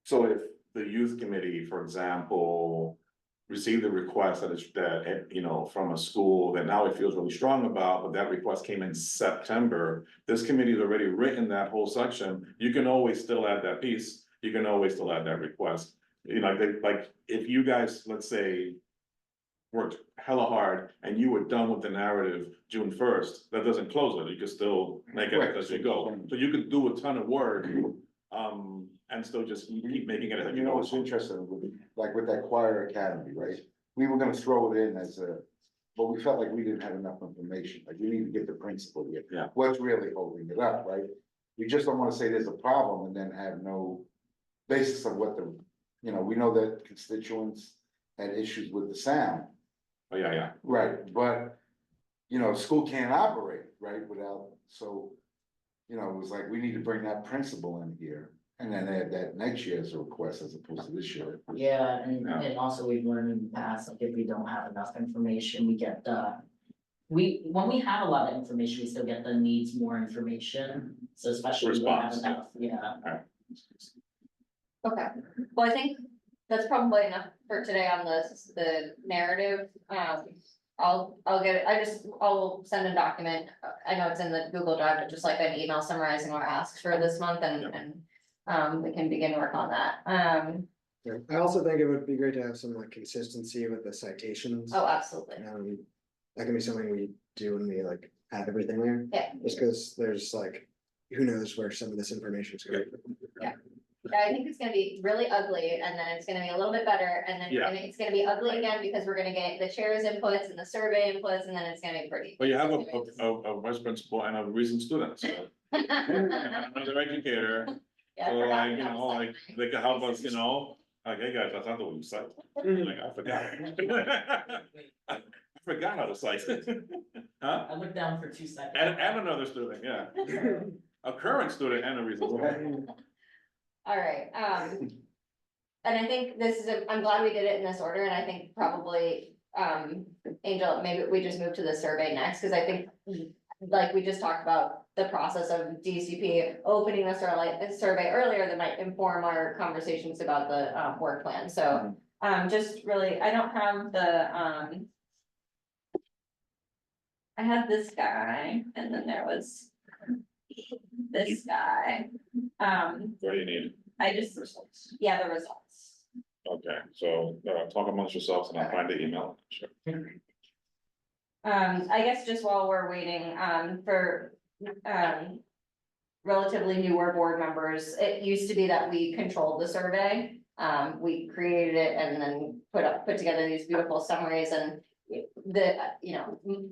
So if the youth committee, for example, received a request from a school that now it feels really strong about, but that request came in September. This committee's already written that whole section, you can always still add that piece, you can always still add that request. Like, if you guys, let's say. Worked hella hard and you were done with the narrative June 1st, that doesn't close it, you can still make it Right. as you go. So you could do a ton of work, and still just keep making it as You you know, go. what's interesting with, like with that choir academy, right? We were gonna throw it in as a, but we felt like we didn't have enough information, like we need to get the principal here. Yeah. What's really holding it up, right? We just don't wanna say there's a problem and then have no basis of what the, we know that constituents had issues with the sound. Oh, yeah, Right, but, school can't operate, right, without, so, it was like, we need to bring that principle in here. And then add that next year as a request as opposed to this year. Yeah, and Yeah. and also we've learned in the past, like if we don't have enough information, we get when we have a lot of information, we still get the needs more information, so especially when we don't have Response. enough, yeah. Okay, well, I think that's probably enough for today on the narrative. I'll get it, I'll send a document. I know it's in the Google Drive, but just like an email summarizing our asks for this month and we can begin work on that. Yeah, I also think it would be great to have some like consistency with the citations. Oh, absolutely. That can be something we do when we like have everything there. Yeah. Just because there's like, who knows where some of this information is going. Yeah, I think it's gonna be really ugly and then it's gonna be a little bit better and then Yeah. it's gonna be ugly again because we're gonna get the chair's inputs and the survey inputs and then it's gonna be pretty. But you have a vice principal and a recent student, so. and Another educator, Yeah, I so forgot like, about like, something. they can help us, like, hey guys, that's not the way you cite. Like, I forgot. I forgot how to cite. Huh? I looked down for 2 seconds. And another student, yeah, a current student and a recent student. All right, and I think I'm glad we did it in this order, and I think probably, Angel, maybe we just move to the survey next, cause I think. Like we just talked about the process of DCP opening the survey earlier that might inform our conversations about the, work plan, so. Just really, I don't have the, I had this guy, and then there was. This guy, What do you need? I just, yeah, the results. Okay, so, talk amongst yourselves and I'll find the email, sure. I guess just while we're waiting, for, relatively newer board members, it used to be that we controlled the survey. We created it and then put together these beautiful summaries and the,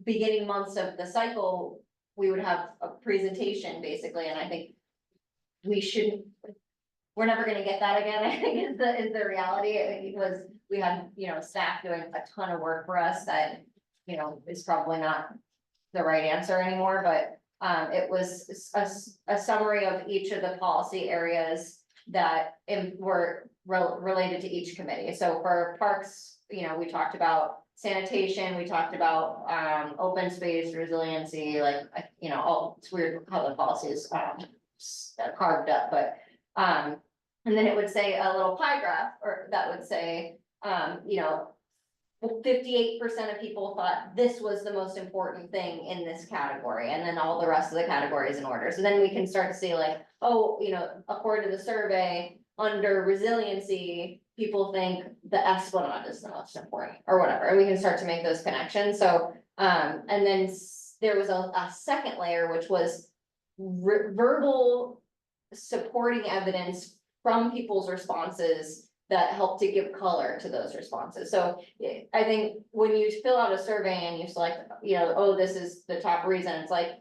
beginning months of the cycle, we would have a presentation basically, and I think we're never gonna get that again, I think is the reality. It was, we had, staff doing a ton of work for us that, is probably not the right answer anymore, but it was a summary of each of the policy areas that were related to each committee. So for parks, we talked about sanitation, we talked about open space, resiliency, it's weird how the policy is carved up, but and then it would say a little pie graph, or that would say, 58% of people thought this was the most important thing in this category, and then all the rest of the categories in order. So then we can start to see like, according to the survey, under resiliency, people think the Esplanade is the most important, or whatever, and we can start to make those connections. So, and then there was a second layer, which was verbal supporting evidence from people's responses that help to give color to those responses. So I think when you fill out a survey and you select, this is the top reason, it's like,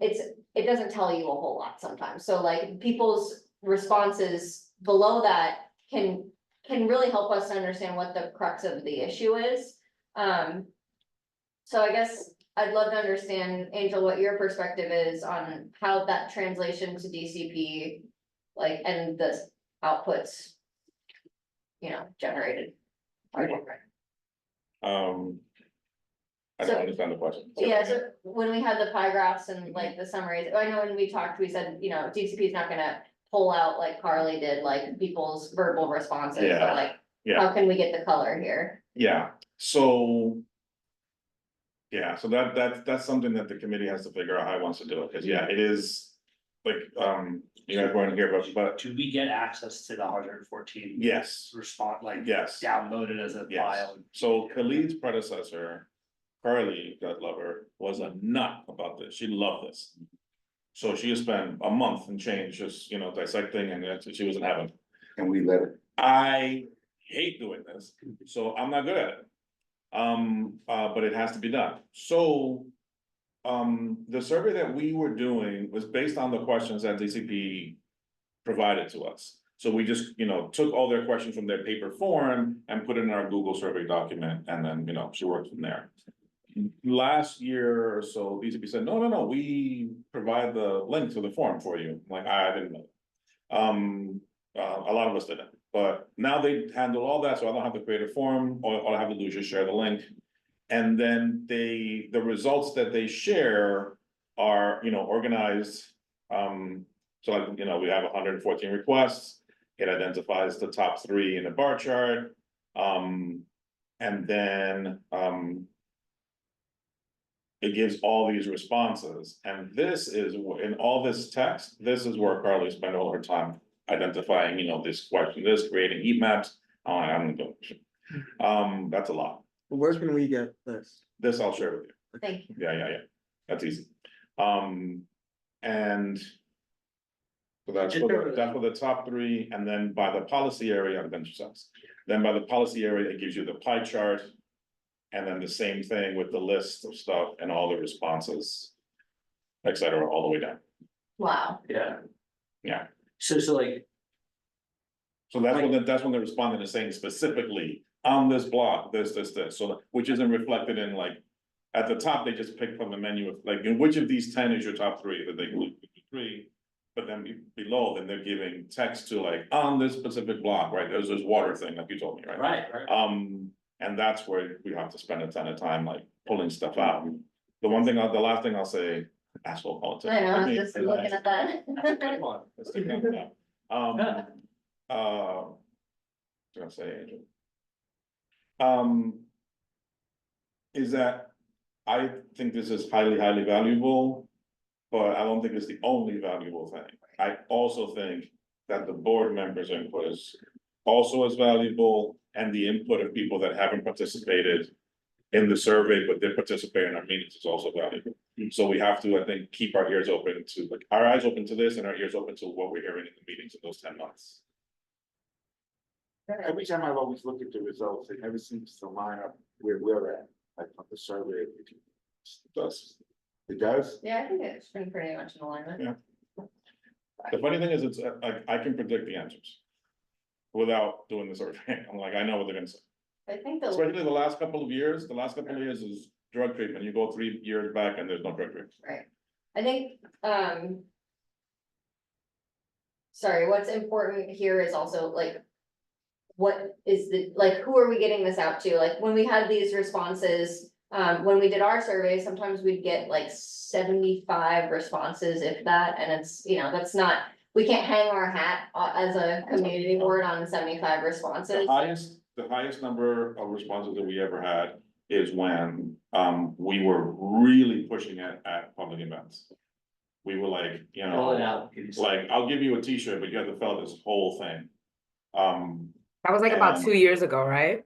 it doesn't tell you a whole lot sometimes. So like people's responses below that can really help us to understand what the crux of the issue is. So I guess I'd love to understand, Angel, what your perspective is on how that translation to DCP, like, and the outputs, generated. I don't understand the question. Yeah, so when we had the pie graphs and like the summaries, I know when we talked, we said, DCP is not gonna pull out like Carly did, like people's verbal responses, Yeah, but like, yeah. how can we get the color here? Yeah, so. Yeah, so that's something that the committee has to figure out how it wants to do it, because yeah, it is, like, you guys weren't here, but Do we get access to the 114? yes, Respond, like, yes, downloaded as a yes. file? So Khalid's predecessor, Carly, God love her, was a nut about this, she loved this. So she spent a month and change just, dissecting, and she was in heaven. And we let it, I hate doing this, so I'm not good at it. But it has to be done, so. The survey that we were doing was based on the questions that DCP provided to us. So we just, took all their questions from their paper form and put it in our Google survey document, and then, she worked from there. Last year or so, DCP said, no, we provide the link to the form for you, I'm like, I didn't know. A lot of us didn't, but now they handle all that, so I don't have to create a form, all I have to do is just share the link. And then the results that they share are, organized, so like, we have 114 requests. It identifies the top 3 in the bar chart, and then, it gives all these responses, and this is, in all this text, this is where Carly spent all her time identifying, this question, creating heat maps. I'm gonna go. That's a lot. Where can we get this? This I'll share with you. Thank you. Yeah, that's easy. And. So that's for the top 3, and then by the policy area, adventure size. Then by the policy area, it gives you the pie chart. And then the same thing with the list of stuff and all the responses. Et cetera, all the way down. Wow. Yeah. Yeah. So like, So that's when the respondent is saying specifically on this block, this, so which isn't reflected in like. At the top, they just pick from the menu of like, in which of these 10 is your top 3 that they include 3. But then below, then they're giving text to like on this specific block, right? There's this water thing like you told me, right? right. And that's where we have to spend a ton of time like pulling stuff out. The last thing I'll say, asshole politics. I know, I was just looking at that. That's a good one. Let's keep going with that. Gonna say, Angel. Is that I think this is highly valuable, but I don't think it's the only valuable thing. I also think that the board members' input is also as valuable, and the input of people that haven't participated in the survey, but did participate in our meetings is also valuable. So we have to, I think, keep our ears open to, like, our eyes open to this and our ears open to what we're hearing in the meetings in those 10 months. every time I've always looked at the results, it never seems to line up where we're at, like on the survey. It does? Yeah, I think it's been pretty much in alignment. Yeah. The funny thing is, it's like, I can predict the answers. Without doing the survey, I'm like, I know what they're gonna say. I think Especially the last couple of years is drug treatment, you go 3 years back and there's no drug treatment. right, I think, sorry, what's important here is also like. What is who are we getting this out to? Like, when we had these responses, when we did our survey, sometimes we'd get like 75 responses, if that, and it's, that's not. We can't hang our hat as a community board on 75 responses. The highest number of responses that we ever had is when, we were really pushing it at public events. We were like, Fill it out. like, I'll give you a t-shirt, but you have to fill out this whole thing. That was like about And- 2 years ago, right?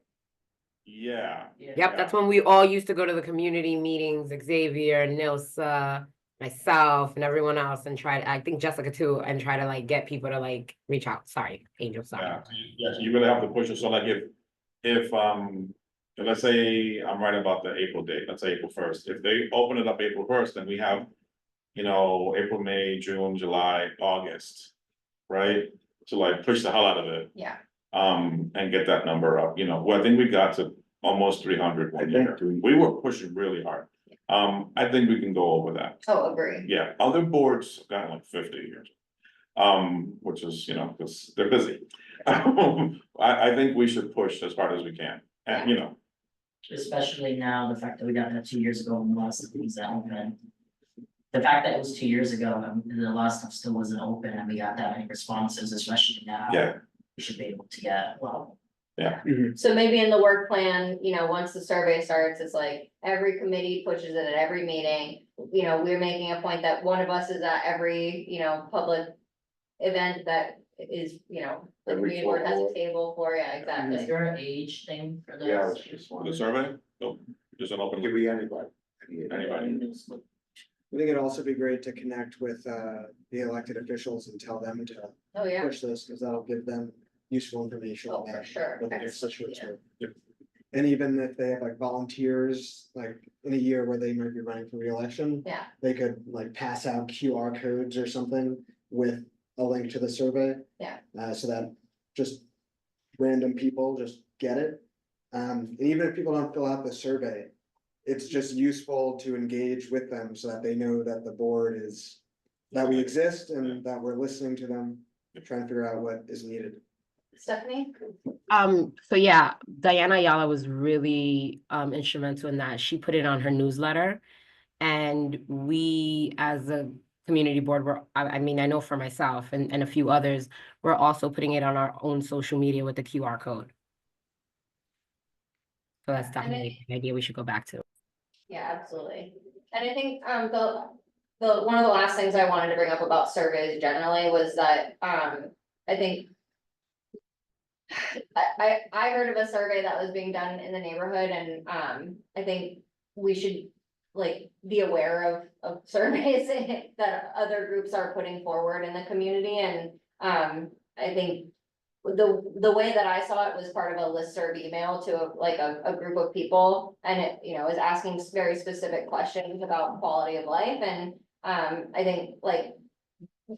Yeah, Yep, that's when we all used to go to the community meetings, Xavier, Nilsa, myself, and everyone else, and I think Jessica too, and try to like get people to like reach out. Sorry, Angel, sorry. yeah, so you really have to push it, so like if, let's say I'm right about the April date, let's say April 1st, if they open it up April 1st, then we have. April, May, June, July, August, right, to like push the hell out of it. Yeah. And get that number up, well, I think we got to almost 300 I one think year. We were pushing really hard. I think we can go over that. Oh, agree. Yeah, other boards got like 50 years. Which is, you know, because they're busy. I think we should push as hard as we can, and, you know, Especially now, the fact that we got that 2 years ago and lots of things that open. The fact that it was 2 years ago and a lot of stuff still wasn't open and we got that many responses, especially now. yeah, We should be able to get, well, So maybe in the work plan, you know, once the survey starts, it's like every committee pushes it at every meeting. You know, we're making a point that one of us is at every, you know, public event that is, you know, the Every community board has a board. table for, yeah, is exactly. there an age thing for this? Yeah, it's just the one. survey, no, just an It open, could be anybody. anybody. I think it'd also be great to connect with the elected officials and tell them to Oh, yeah. push this, because that'll give them useful information. Oh, for about sure. what the constituents are. Yep. And even if they have like volunteers, like in a year where they might be running for reelection. Yeah. They could like pass out QR codes or something with a link to the survey. Yeah. So that just random people just get it. And even if people don't fill out the survey, it's just useful to engage with them so that they know that the board is, that we exist and that we're listening to them, trying to figure out what is needed. Stephanie? So yeah, Diana Ayala was really instrumental in that. She put it on her newsletter. And we, as a community board, I mean, I know for myself and a few others, we're also putting it on our own social media with the QR code. So that's And definitely an idea we should go back to. Yeah, absolutely. And I think, one of the last things I wanted to bring up about surveys generally was that, I think. I heard of a survey that was being done in the neighborhood and, I think we should. Like, be aware of surveys that other groups are putting forward in the community and, I think. The way that I saw it was part of a listserv email to a group of people and it, you know, is asking very specific questions about quality of life and, I think like.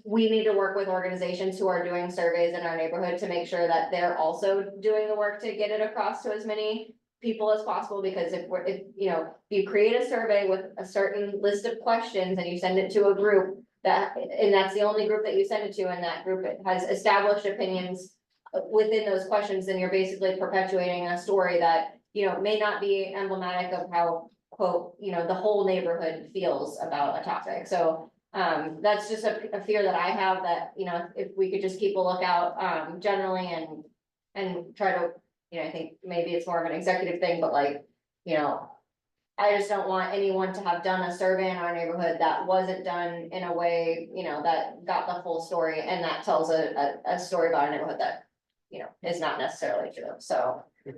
We need to work with organizations who are doing surveys in our neighborhood to make sure that they're also doing the work to get it across to as many people as possible, because if you know, you create a survey with a certain list of questions and you send it to a group that, and that's the only group that you send it to, and that group has established opinions within those questions, then you're basically perpetuating a story that, you know, may not be emblematic of how, quote, you know, the whole neighborhood feels about a topic. So that's just a fear that I have that, you know, if we could just keep a lookout, generally and try to, you know, I think maybe it's more of an executive thing, but like, you know, I just don't want anyone to have done a survey in our neighborhood that wasn't done in a way, you know, that got the full story and that tells a story about a neighborhood that, you know, is not necessarily true. So, is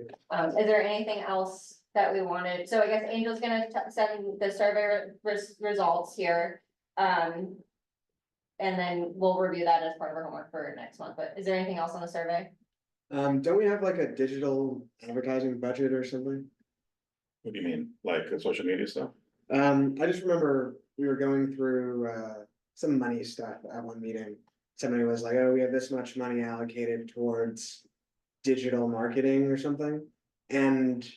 there anything else that we wanted? So I guess Angel's gonna send the survey results here. And then we'll review that as part of our homework for next month. But is there anything else on the survey? Don't we have like a digital advertising budget or something? What do you mean, like social media stuff? I just remember we were going through some money stuff at one meeting. Somebody was like, oh, we have this much money allocated towards digital marketing or something. And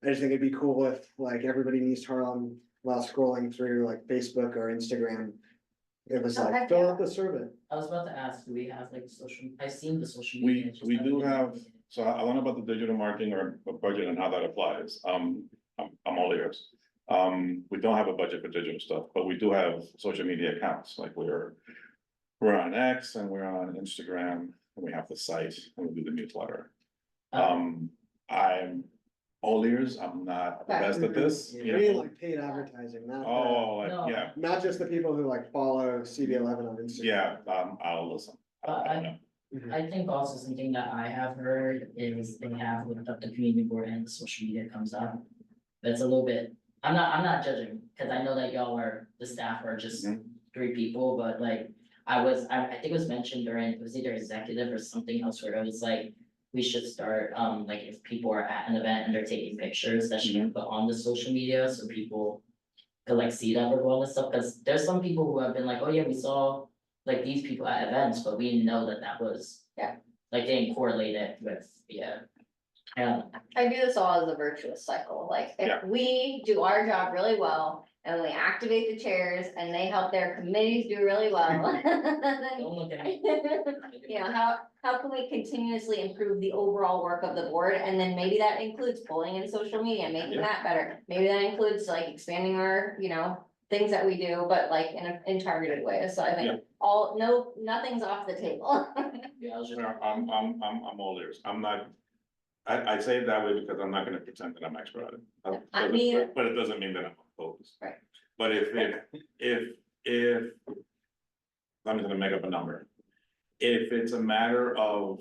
I just think it'd be cool if like everybody in East Harlem, while scrolling through like Facebook or Instagram, it was Oh, like, heck fill yeah. out the survey. I was about to ask, do we have like social, I've seen the social We, media. just we haven't do been- have, so I don't know about the digital marketing or budget and how that applies. I'm all ears. We don't have a budget for digital stuff, but we do have social media accounts, like we're on X and we're on Instagram and we have the site and we do the newsletter. I'm all ears. I'm not the best at this, I you mean, know. like paid advertising, not Oh, like, No. yeah, not just the people who like follow CB11 on Instagram. yeah, I'll listen. I don't know. I think also something that I have heard is they have looked up the community board and the social media comes up. That's a little bit, I'm not judging, cause I know that y'all are, the staff are just Mhm. 3 people, but like. I think it was mentioned during, it was either executive or something else where it was like. We should start, like if people are at an event and they're taking pictures, that should be put on the social media, so people. Could like see that or all this stuff, cause there's some people who have been like, oh yeah, we saw. Like these people at events, but we didn't know that that was. Yeah. Like they didn't correlate it with, yeah. I don't know. I view this all as a virtuous cycle, like, Yeah. if we do our job really well, and we activate the chairs, and they help their committees do really well. then- Don't look at me. You know, how can we continuously improve the overall work of the board, and then maybe that includes pulling in social media, making Yeah. that better. Maybe that includes like expanding our, you know, things that we do, but like in targeted ways, so I Yeah. think nothing's off the table. Yeah, I was just. I'm all ears. I'm not, I say it that way because I'm not gonna pretend that I'm expert at it. I mean- But it doesn't mean that I'm opposed. Right. But if, I'm just gonna make up a number. If it's a matter of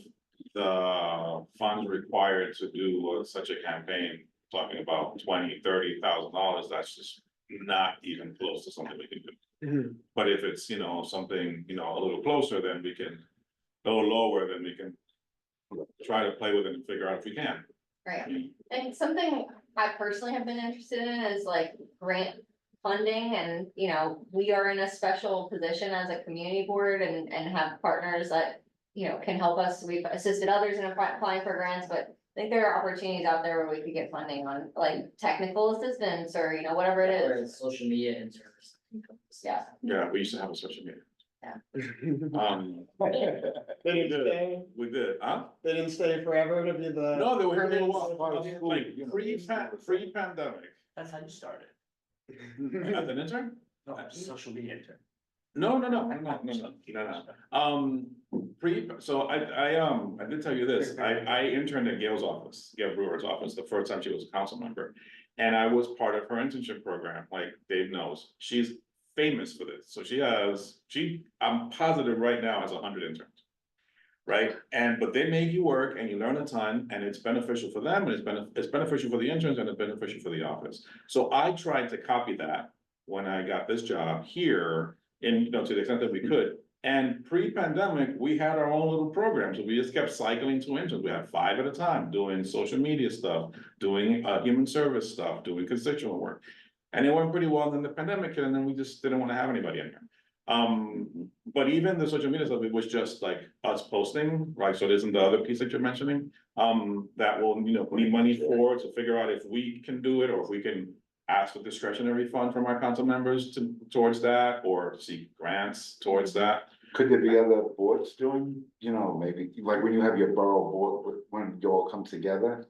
the funds required to do such a campaign, talking about $20,000-$30,000, that's just not even close to something we can do. Mhm. But if it's, you know, something, you know, a little closer, then we can go lower, then we can try to play with it and figure out if we can. Right, and something I personally have been interested in is like grant funding, and, you know, we are in a special position as a community board and have partners that, you know, can help us. We've assisted others in applying for grants, but I think there are opportunities out there where we could get funding on like technical assistance or, you know, whatever it Or is. social media interns. Yeah. Yeah, we used to have a social media. They We didn't did, stay, we did, huh? they didn't stay forever to be the. No, they were here for a permanent- while, like pre-pandemic, That's how you started. as an intern? No, social media intern. No. So I did tell you this, I interned at Gail's office, Gail Brewer's office, the first time she was a council member. And I was part of her internship program, like Dave knows, she's famous for this, so I'm positive right now has 100 interns. Right, but they make you work and you learn a ton, and it's beneficial for them, and it's beneficial for the interns, and it's beneficial for the office. So I tried to copy that when I got this job here, in, you know, to the extent that we could. And pre-pandemic, we had our own little programs, we just kept cycling to interns, we had 5 at a time, doing social media stuff, doing human service stuff, doing constituent work. And it went pretty well, then the pandemic hit, and then we just didn't want to have anybody in here. But even the social media stuff, it was just like us posting, right? So it isn't the other piece that you're mentioning. That will, you know, need money for, to figure out if we can do it, or if we can ask for discretionary fund from our council members towards that, or seek grants towards that. Could there be other boards doing, you know, maybe, like when you have your borough board, when you all come together?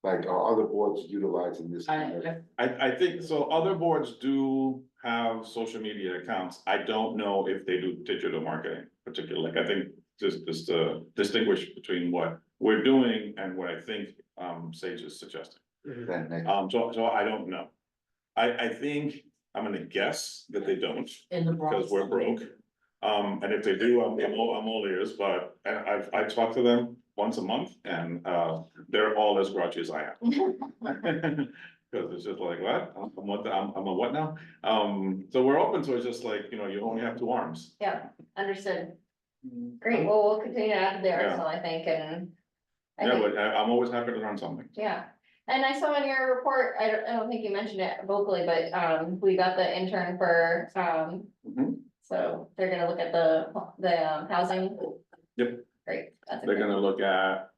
Like, are other boards utilizing this kind of? I think, so other boards do have social media accounts. I don't know if they do digital marketing particularly. Like, I think just to distinguish between what we're doing and what I think Sage is suggesting. Then next, So I don't know. I think, I'm gonna guess that they don't, In the Bronx. because we're broke. And if they do, I'm all ears, but I talk to them once a month, and they're all as grouchy as I am. Cause it's just like, what? I'm a what now? So we're open to it, just like, you know, you only have 2 arms. Yeah, understood. Great, well, we'll continue to add to the Yeah. arsenal, I think, and. I Yeah, think- but I'm always happy to learn something. Yeah, and I saw in your report, I don't think you mentioned it vocally, but, we got the intern for, Mhm. so they're gonna look at the housing. Yep. Great, that's a They're great, gonna look at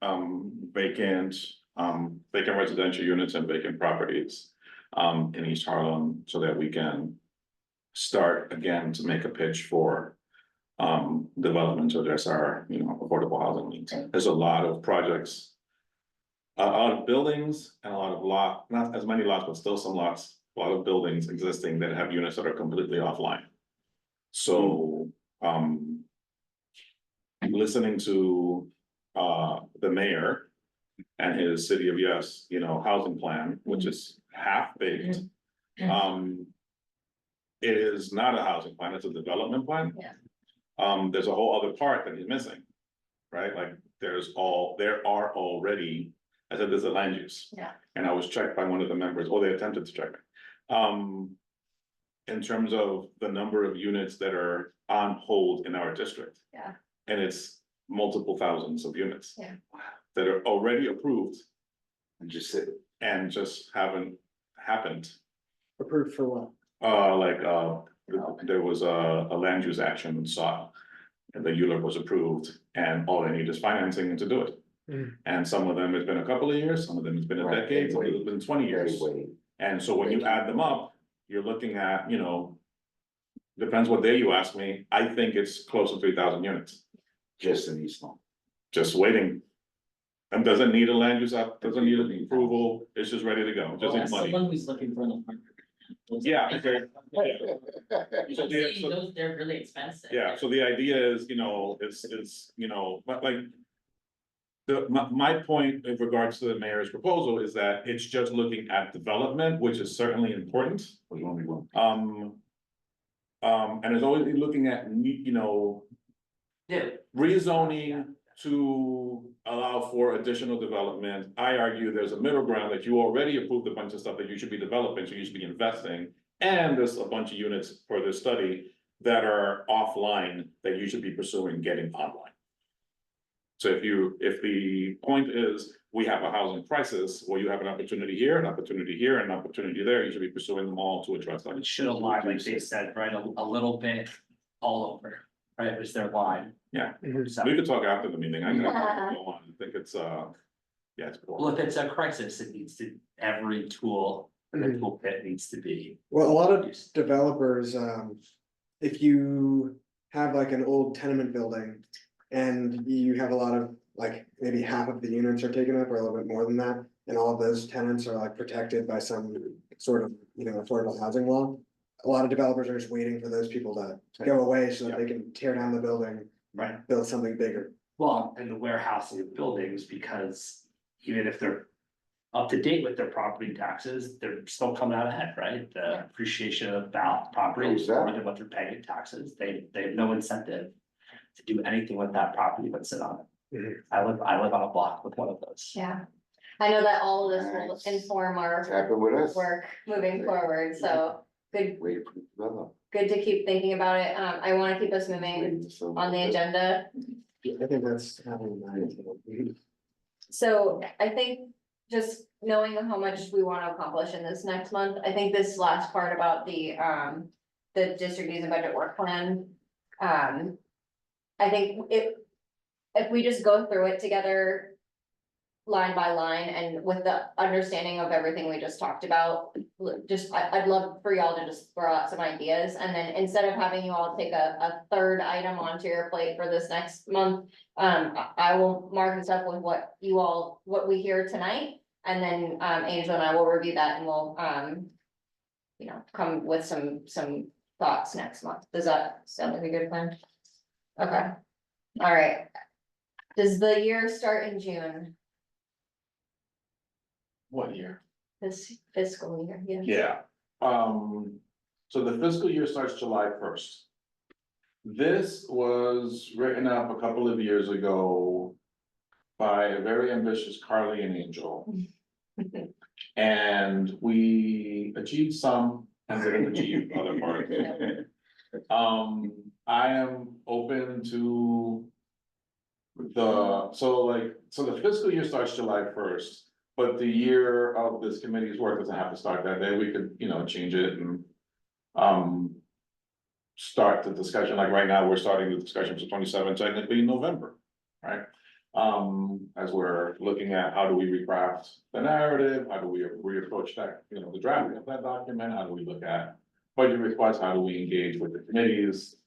vacant residential units and vacant properties in East Harlem, so that we can start again to make a pitch for development to address our, you know, affordable housing needs. There's a lot of projects, a lot of buildings and a lot of not as many lots, but still some lots, a lot of buildings existing that have units that are completely offline. So listening to the mayor and his City of Yes, you know, housing plan, which is half baked. It is not a housing plan, it's a development plan. Yeah. There's a whole other part that he's missing, right? Like, there are already, I said, there's a land use. Yeah. And I was checked by one of the members, or they attempted to check me. In terms of the number of units that are on hold in our district. Yeah. And it's multiple thousands of units. Yeah. That are already approved and just sit, and just haven't happened. Approved for what? There was a land use action sought. And the ULURP was approved, and all they need is financing to do it. Mm. And some of them, it's been a couple of years, some of them, it's been a Right, decade, some of them, it's been 20 years. Way. And so when you add them up, you're looking at, depends what day you ask me, I think it's close to 3,000 units, Just in East Long. just waiting. And doesn't need a land use up, doesn't need an approval, it's just ready to go, just Well, needs as money. someone who's looking for an apartment. Yeah, okay. So They're really expensive. Yeah, so the idea is, but like. My point in regards to the mayor's proposal is that it's just looking at development, which is certainly important. Was only one. And it's always looking at, Yeah. rezoning to allow for additional development. I argue there's a middle ground that you already approved a bunch of stuff that you should be developing, so you should be investing. And there's a bunch of units for this study that are offline that you should be pursuing getting online. So if the point is, we have a housing crisis, well, you have an opportunity here, an opportunity here, and an opportunity there, you should be pursuing them all to address that. It should align, like they said, right, a little bit all over, right, is their line. Yeah. So, We could talk after the meeting, I think it's, it's cool. well, if it's a crisis, it needs to, every tool in the toolkit needs to be. Well, a lot of used. developers, if you have like an old tenement building. And you have a lot of, like, maybe half of the units are taken up or a little bit more than that, and all of those tenants are like protected by some sort of, affordable housing law. A lot of developers are just waiting for those people to go away so that they can tear down the building, Right. build something bigger. Well, and the warehousing of buildings, because even if they're up to date with their property taxes, they're still coming out ahead, right? The appreciation of that property is more than what they're paying in taxes. They have no incentive to do anything with that property but sit on it. Mhm. I live on a block with one of those. Yeah, I know that all of this will Nice. inform It's our happened with us. work moving forward, so good, Wait for develop. good to keep thinking about it. I wanna keep us moving on the agenda. I think that's having that. So I think just knowing how much we wanna accomplish in this next month, I think this last part about the district needs a budget work plan. I think if we just go through it together. Line by line and with the understanding of everything we just talked about, I'd love for y'all to just throw out some ideas. And then instead of having you all take a third item onto your plate for this next month. I will mark this up with what we hear tonight. And then Angel and I will review that and we'll come with some thoughts next month. Does that sound like a good plan? Okay, all right. Does the year start in June, What year? this fiscal year? Yes. Yeah, so the fiscal year starts July 1st. This was written up a couple of years ago by a very ambitious Carly and Angel. And we achieved some and didn't achieve other parts. I am open to so the fiscal year starts July 1st. But the year of this committee's work doesn't have to start that day, we could, change it and. Start the discussion, like right now, we're starting the discussion for 27, technically in November, right? As we're looking at how do we recraft the narrative, how do we reapproach that, the drafting of that document, how do we look at budget requests, how do we engage with the committees?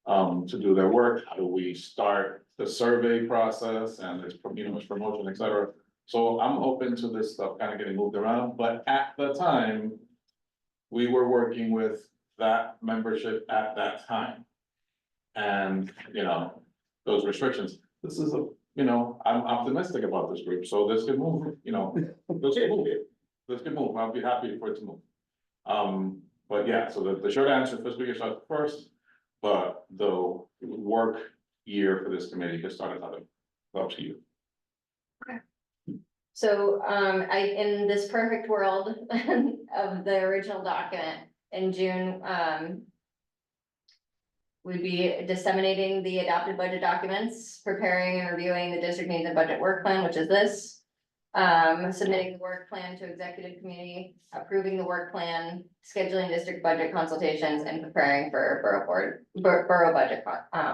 To do their work, how do we start the survey process and its promotion, et cetera. So I'm open to this stuff kind of getting moved around, but at the time. We were working with that membership at that time. And, those restrictions, this is I'm optimistic about this group, so this could move, this could move. This could move, I'll be happy for it to move. But yeah, so the short answer, fiscal year starts first, but the work year for this committee has started another, up to you. So, in this perfect world of the original document in June, we'd be disseminating the adopted budget documents, preparing and reviewing the district needs and budget work plan, which is this. Submitting the work plan to executive committee, approving the work plan, scheduling district budget consultations and preparing for borough budget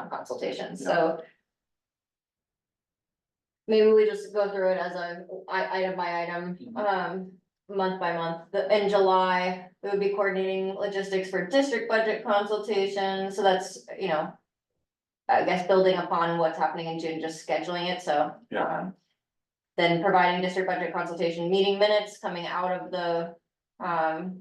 consultations, so. maybe we just go through it as item by item, month by month. In July, we would be coordinating logistics for district budget consultation, so that's, I guess building upon what's happening in June, just scheduling it, so. Yeah. Then providing district budget consultation meeting minutes coming out of the, out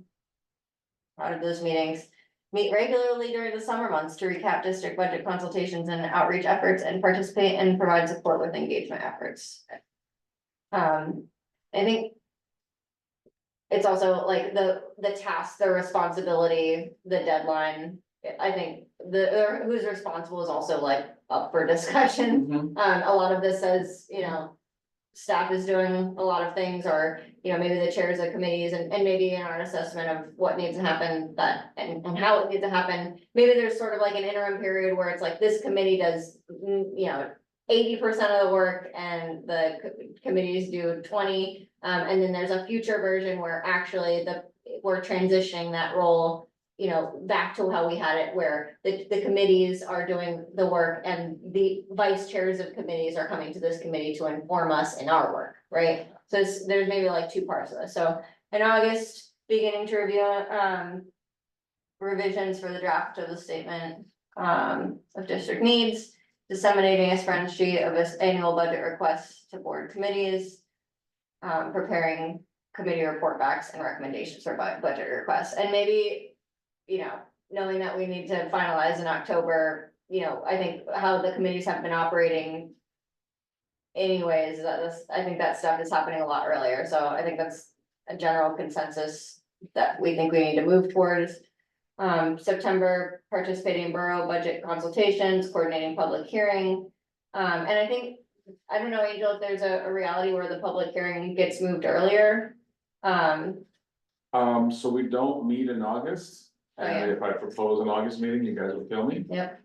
of those meetings. Meet regularly during the summer months to recap district budget consultations and outreach efforts and participate and provide support with engagement efforts. I think. It's also like the task, the responsibility, the deadline, I think or who's responsible is also like up for discussion. A lot of this says, staff is doing a lot of things, or, maybe the chairs of committees and maybe in our assessment of what needs to happen and how it needs to happen. Maybe there's sort of like an interim period where it's like this committee does, 80% of the work and the committees do 20. And then there's a future version where actually we're transitioning that role, back to how we had it, where the committees are doing the work and the vice chairs of committees are coming to this committee to inform us in our work, right? So there's maybe like two parts of this. So in August, beginning to review, revisions for the draft of the statement, of district needs, disseminating a spreadsheet of its annual budget requests to board committees, preparing committee report backs and recommendations for budget requests, and maybe, knowing that we need to finalize in October, I think how the committees have been operating anyways, I think that stuff is happening a lot earlier, so I think that's a general consensus that we think we need to move towards. September, participating in borough budget consultations, coordinating public hearing. And I think, I don't know, Angel, if there's a reality where the public hearing gets moved earlier. So we don't meet in August, Oh, yeah. and if I propose an August meeting, you guys will kill me. Yep.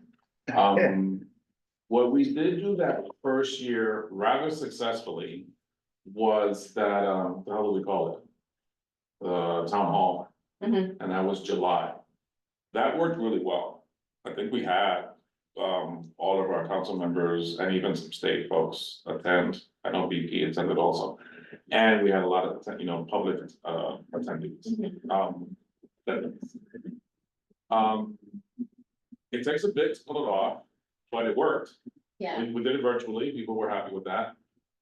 What we did do that first year rather successfully was that, how do we call it? The town hall, Mhm. and that was July. That worked really well. I think we had, all of our council members and even some state folks attend. I know VP attended also. And we had a lot of, public, attendees. It takes a bit to pull it off, but it worked. Yeah, We did it virtually, people were happy with that.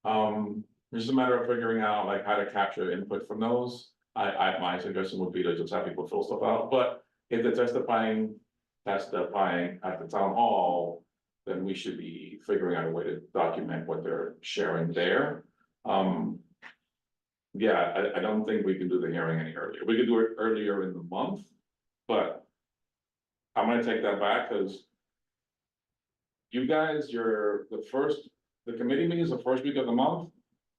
It's just a matter of figuring out like how to capture input from those. My suggestion would be to just have people fill stuff out, but if they're testifying at the town hall, then we should be figuring out a way to document what they're sharing there. Yeah, I don't think we can do the hearing any earlier. We could do it earlier in the month, but I'm gonna take that back, because you guys, the committee meeting is the first week of the month.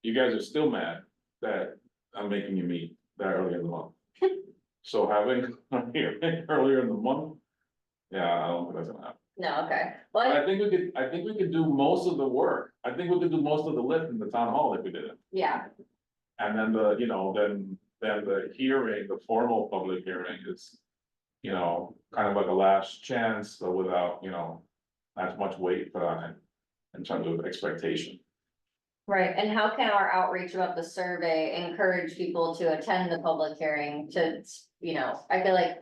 You guys are still mad that I'm making you meet that early in the month. So having a hearing earlier in the month, yeah, I don't think that's gonna happen. no, okay, But well, I think we could do most of the work. I think we could do most of the lift in the town hall if we did it. yeah, And then then the hearing, the formal public hearing is, kind of like a last chance, but without, as much weight put on it in terms of expectation. right, and how can our outreach about the survey encourage people to attend the public hearing to, I feel like,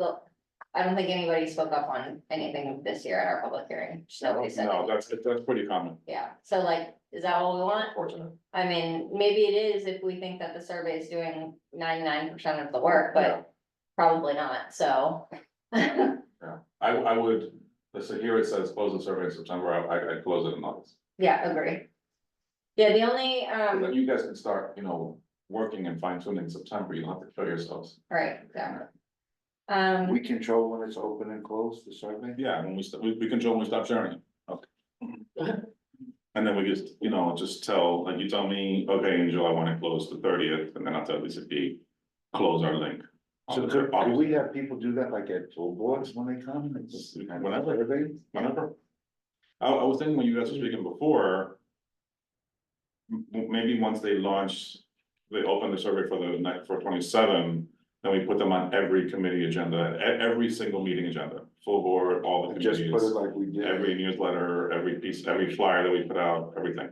I don't think anybody spoke up on anything this year at our public hearing, just nobody said No, anything. that's pretty common, Yeah, so like, is that all we want? unfortunately. I mean, maybe it is if we think that the survey is doing 99% of the work, Yeah. but probably not, so. Yeah, I would, so here it says close the survey in September, I'd close it in August. Yeah, agree. Yeah, the only, Then you guys can start, working and fine tuning in September, you don't have to kill yourselves. right, exactly. We control when it's open and closed, the survey? Yeah, when we control when we stop sharing it. Okay. And then we just, just tell, like you tell me, okay, Angel, I wanna close the 30th, and then I'll tell Lisa P, close our link. So do we have people do that like at full boards when they come? It's just kind of Whenever. survey? Whenever. I was thinking when you guys were speaking before. Maybe once they launch, they open the survey for the next, for 27, then we put them on every committee agenda, every single meeting agenda, full board, all the Just put committees. it like we did. Every newsletter, every piece, every flyer that we put out, everything.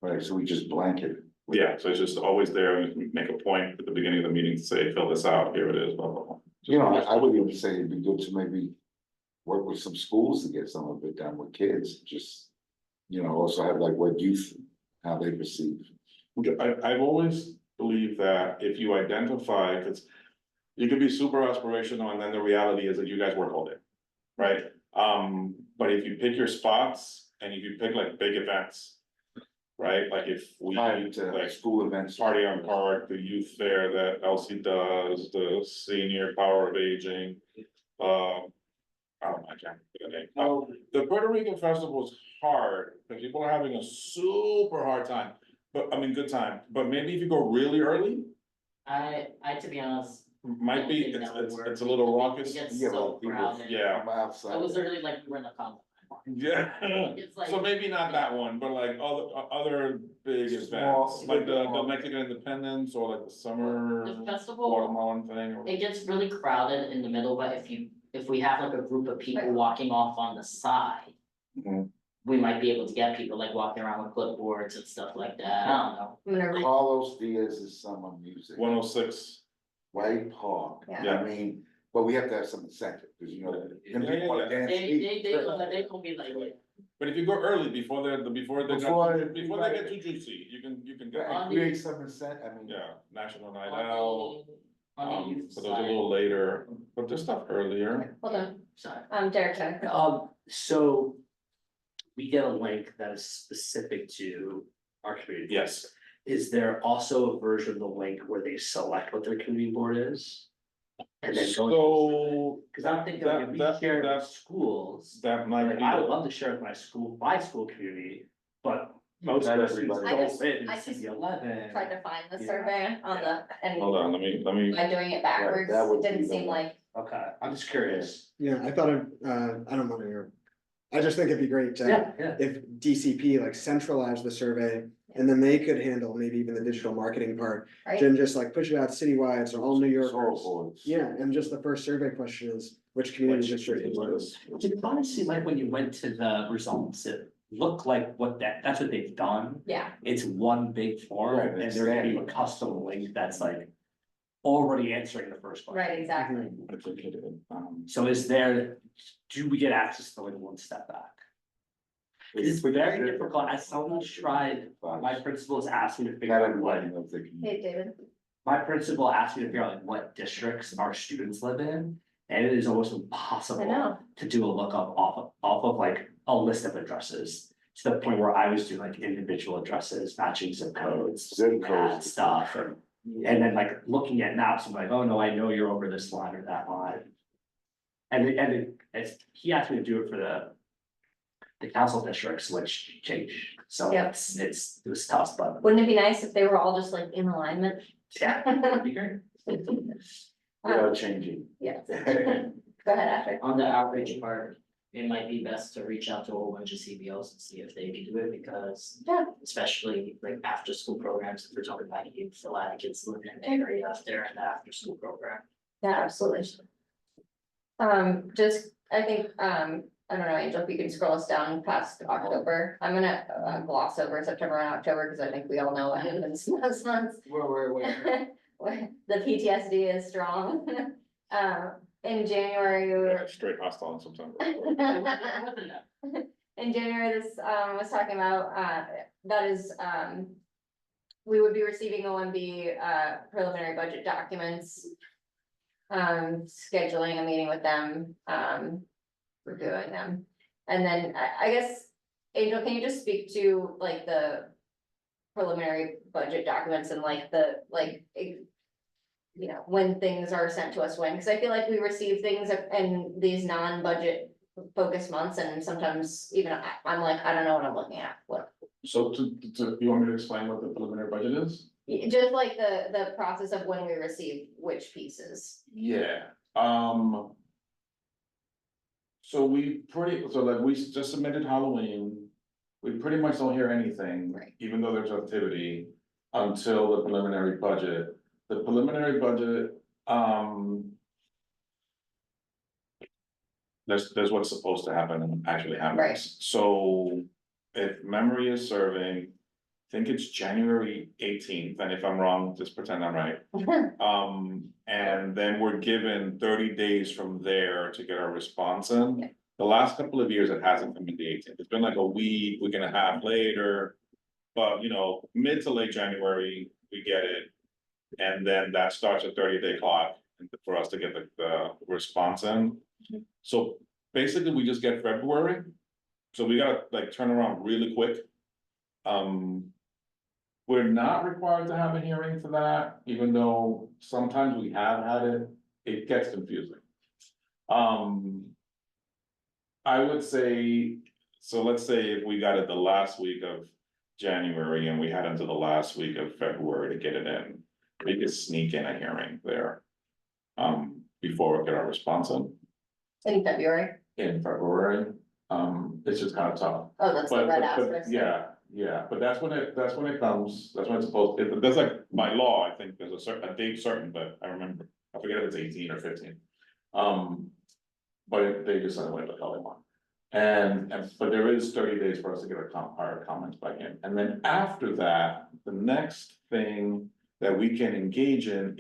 Right, so we just blanket. Yeah, so it's just always there, and make a point at the beginning of the meeting to say, fill this out, here it is, blah, blah, blah. You know, I would even say it'd be good to maybe work with some schools to get some of it done with kids, just. You know, also have like what youth, how they perceive. I've always believed that if you identify, because you could be super aspirational, and then the reality is that you guys work all day, right? But if you pick your spots, and if you pick like big events, right, like if we, Tied to like school events. Party on Park, the youth fair that Elsie does, the senior power of aging. I can't think of the name. The Puerto Rican festival is hard, because people are having a super hard time, but I mean, good time, but maybe if you go really early, I, to be honest, might be, I don't think that would it's work. a little raucous. it gets Yeah, so well, people- crowded. Yeah, I'm outside. I was literally like, we're in the common. yeah, It's like. so maybe not that one, but like other big Small, events, like the small. Mexican Independence, or like the summer The festival, watermelon thing, or. it gets really crowded in the middle, but if we have like a group of people walking off on the side. Mhm. We might be able to get people like walking around with clipboards and stuff like that, I don't know. I'm gonna read, Carlos Diaz's summer music, 106, White Park, Yeah. I mean, but we have to have some incentive, because you know, and people wanna Yeah. dance. They told me like, but if you go early, before they Before get too juicy, you can get, And create some incentive, I mean. yeah, National Night on Out. the youth But those are a side, little later, but there's stuff earlier. hold on, sorry. Derek, sorry. So we get a link that is specific to our community. Yes, Is there also a version of the link where they select what their community board is? And then go, so cause I'm thinking, that- if we that- share that- with schools, that might like, be, I would love to share with my school community, but most Not of the students everybody. don't live in I just CB11. Tried to find the Yeah. survey on the, and hold on, let me, by doing it backwards, that it would be didn't the seem one. like, Okay, I'm just curious. Yeah, I thought I don't wanna hear. I just think it'd be great to, Yeah. if DCP like centralized the survey, and then they could handle maybe even the digital marketing part. right? Then just like push it out citywide, so all New Yorkers. Soul boards. Yeah, and just the first survey question is, which community district is this? It honestly, like when you went to the results, it looked like that's what they've done. Yeah, It's one big form, Right, and it's there can be a standard. custom link that's like already answering the first question. right, exactly. I think it is, So do we get access to like one step back? It's very difficult, as someone tried, my principal's asked me to figure Not out what, everybody knows they can. Hey, David. my principal asked me to figure out like what districts our students live in. And it is almost I impossible know. to do a lookup off of like a list of addresses. To the point where I was doing like individual addresses, matching zip codes, Zip that codes. stuff, and then like looking at maps, I'm like, oh no, I know you're over this line or that line. He asked me to do it for the council districts, which changed, so Yep. it was tough, but Wouldn't it be nice if they were all just like in alignment? yeah, that'd be great. They are changing. Yes. Go ahead, Ashley. On the outreach part, it might be best to reach out to a whole bunch of CBOs and see if they can do it, because. Yeah. Especially like after school programs, if we're talking about youth, a lot of kids live in the area if they're in the after school program. Yeah, absolutely. I think, I don't know, Angel, if you can scroll us down past October, I'm gonna gloss over September and October, because I think we all know what happens most months. Where? The PTSD is strong. In January, we were. yeah, straight hostile in September. In January, this was talking about, that is, we would be receiving OMB preliminary budget documents. Scheduling a meeting with them, reviewing them. And then I guess, Angel, can you just speak to like the preliminary budget documents and like you know, when things are sent to us when, because I feel like we receive things in these non-budget focused months, and sometimes even I'm like, I don't know what I'm looking at, what. So you want me to explain what the preliminary budget is? Just like the process of when we receive which pieces. Yeah, so we just submitted Halloween. We pretty much don't hear anything. Right. Even though there's activity, until the preliminary budget. The preliminary budget, there's what's supposed to happen and actually happens. Right. So if memory is serving, think it's January 18th, and if I'm wrong, just pretend I'm right. And then we're given 30 days from there to get our response Yeah. in. The last couple of years, it hasn't been the 18th. It's been like a week and a half later. But, mid to late January, we get it. And then that starts a 30-day clock for us to get the response in. So basically, we just get February. So we gotta like turn around really quick. We're not required to have a hearing for that, even though sometimes we have had it, it gets confusing. I would say, so let's say if we got it the last week of January and we had until the last week of February to get it in, we could sneak in a hearing there. Before we get our response In February. in February, it's just kind of tough. Oh, that's the But, red but, asterisk. yeah, but that's when it comes, that's when it's supposed, that's like by law, I think there's a date certain, but I remember, I forget if it's 18 or 15. But they just send away the hell they want. But there is 30 days for us to get our comments back in, and then after that, the next thing that we can engage in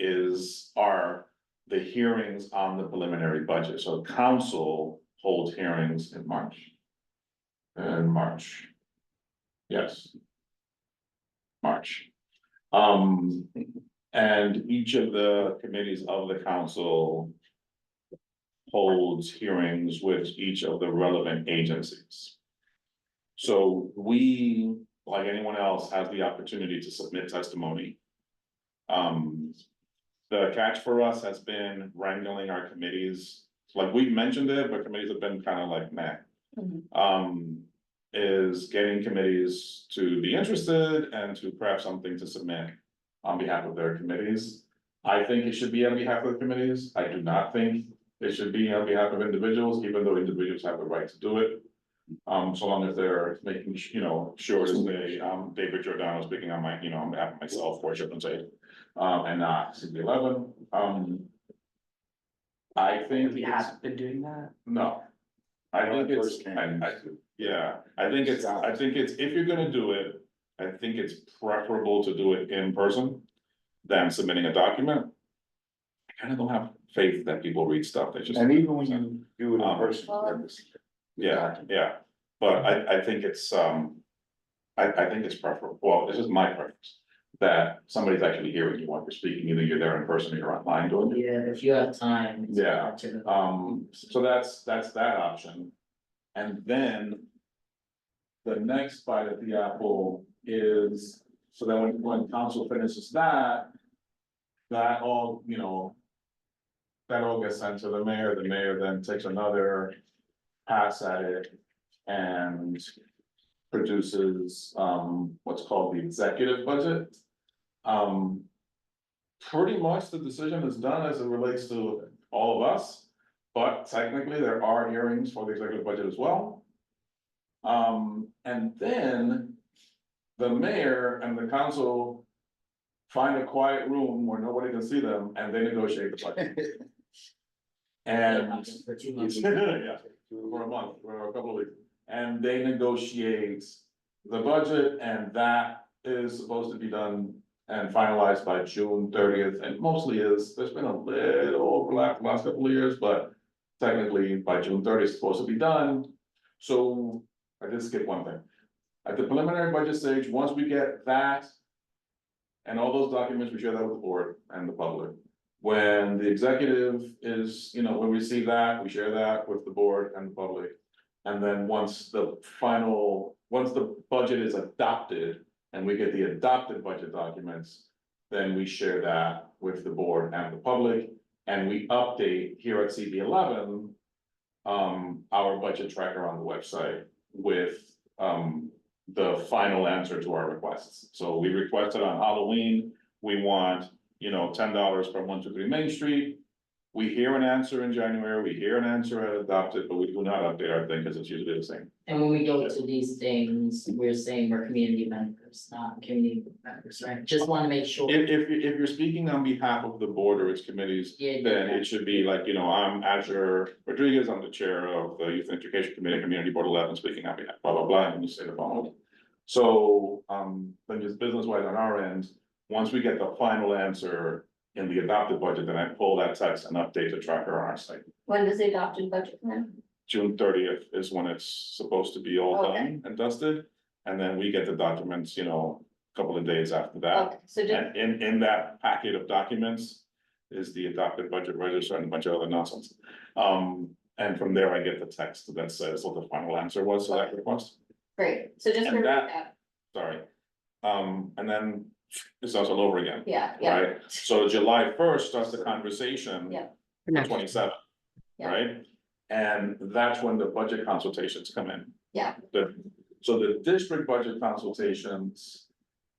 are the hearings on the preliminary budget, so council holds hearings in March. Yes. March. And each of the committees of the council holds hearings with each of the relevant agencies. So we, like anyone else, has the opportunity to submit testimony. The catch for us has been wrangling our committees, like we mentioned it, but committees have been kind of like, meh. Is getting committees to be interested and to craft something to submit on behalf of their committees. I think it should be on behalf of the committees. I do not think it should be on behalf of individuals, even though individuals have the right to do it. So long as they're making, sure to say, David Giordano speaking on on behalf of myself, or shouldn't say, and not CB11. I think We have been doing that. no. I think it's, First came. I think it's, if you're gonna do it, I think it's preferable to do it in person than submitting a document. I kind of don't have faith that people read stuff, they just. And even when you do it in person. Yeah, but I think it's, I think it's preferable, well, this is my preference. That somebody's actually hearing you while you're speaking, either you're there in person or you're online doing it. Yeah, if you have time. it's Yeah, better to- So that's that option. And then. The next bite of the apple is, so then when council finishes that. That all, that all gets sent to the mayor then takes another pass at it. And produces, what's called the executive budget. Pretty much the decision is done as it relates to all of us, but technically there are hearings for the executive budget as well. And then the mayor and the council find a quiet room where nobody can see them and they negotiate the budget. And For 2 months. yeah, for a month, for a couple of weeks, and they negotiate the budget, and that is supposed to be done and finalized by June 30th, and mostly there's been a little overlap the last couple of years, but technically by June 30th, it's supposed to be done. So I did skip one thing. At the preliminary budget stage, once we get that and all those documents, we share that with the board and the public. When the executive is, when we see that, we share that with the board and the public. And then once the budget is adopted and we get the adopted budget documents, then we share that with the board and the public. And we update here at CB11, our budget tracker on the website with, the final answer to our requests. So we requested on Halloween, we want, $10 for 123 Main Street. We hear an answer in January, we hear an answer at adopted, but we do not update our thing because it's usually the same. And when we go to these things, we're saying we're community members, not community members, right? Just wanna make sure. If you're speaking on behalf of the board or its committees, Yeah, then yeah. it should be like, I'm Azure Rodriguez, I'm the chair of the Youth and Education Committee, Community Board 11, speaking on behalf, blah, blah, blah, and you say the following. So, then just business wise on our end, once we get the final answer in the adopted budget, then I pull that text and update the tracker on our site. When does the adopted budget come in? June 30th is when it's supposed to be all Okay. done and dusted, and then we get the documents, a couple of days after that. Okay, so just, And in that packet of documents is the adopted budget register and a bunch of other nonsense. And from there I get the text that says what the final answer was to that request, great, so just for And that- recap, sorry. And then it starts all over again, yeah, yeah, right? So July 1st starts the conversation. Yeah. For For next- 27, Yeah. right? And that's when the budget consultations come in. Yeah. So the district budget consultations,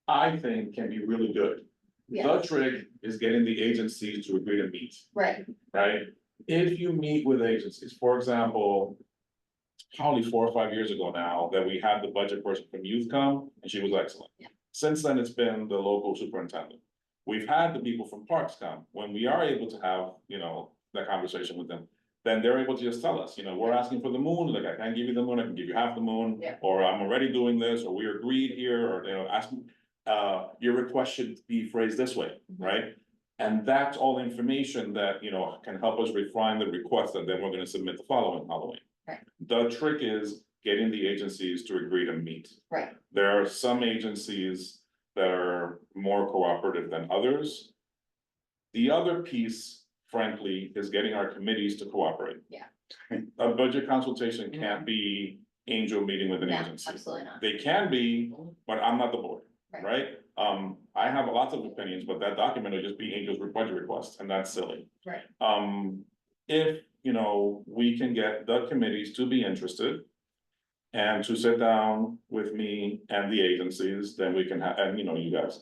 I think, can be really good. yeah, The trick is getting the agencies to agree to meet, right, right? If you meet with agencies, for example, it's probably 4 or 5 years ago now that we had the budget person from youth come, and she was excellent. Yeah. Since then, it's been the local superintendent. We've had the people from parks come, when we are able to have, that conversation with them. Then they're able to just tell us, we're asking for the moon, like, I can't give you the moon, I can give you half the moon. Yeah. Or I'm already doing this, or we agreed here, or, ask, your request should be phrased this way, Mm-hmm. right? And that's all information that, can help us refine the request that then we're gonna submit the following Halloween. Right. The trick is getting the agencies to agree to meet. right, There are some agencies that are more cooperative than others. The other piece, frankly, is getting our committees to cooperate. Yeah. A budget consultation can't be angel meeting with an no, agency. absolutely not, They can be, but I'm not the board, Right. right? I have lots of opinions, but that document will just be Angel's budget request, and that's silly. Right. If, we can get the committees to be interested. And to sit down with me and the agencies, then we can have, and you guys,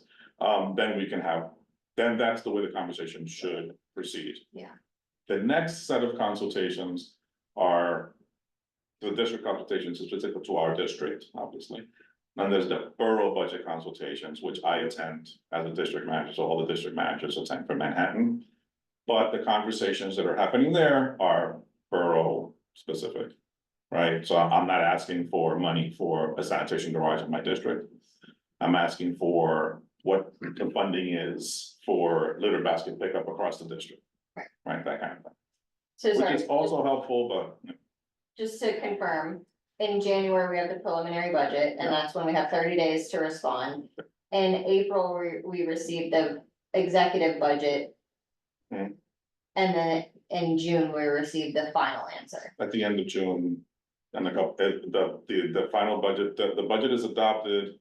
then that's the way the conversation should proceed. Yeah. The next set of consultations are. The district consultations is specific to our district, obviously. Then there's the borough budget consultations, which I attend as a district manager, so all the district managers attend for Manhattan. But the conversations that are happening there are borough specific. Right, so I'm not asking for money for a sanitation garage in my district. I'm asking for what the funding is for litter basket pickup across the district. Right. Right, that kind of thing, so which sorry, is also helpful, but. just to confirm, in January, we have the preliminary budget, and Yeah. that's when we have 30 days to respond. In April, we received the executive budget. Hmm. And then in June, we received the final answer. At the end of June. And the final budget, the budget is adopted.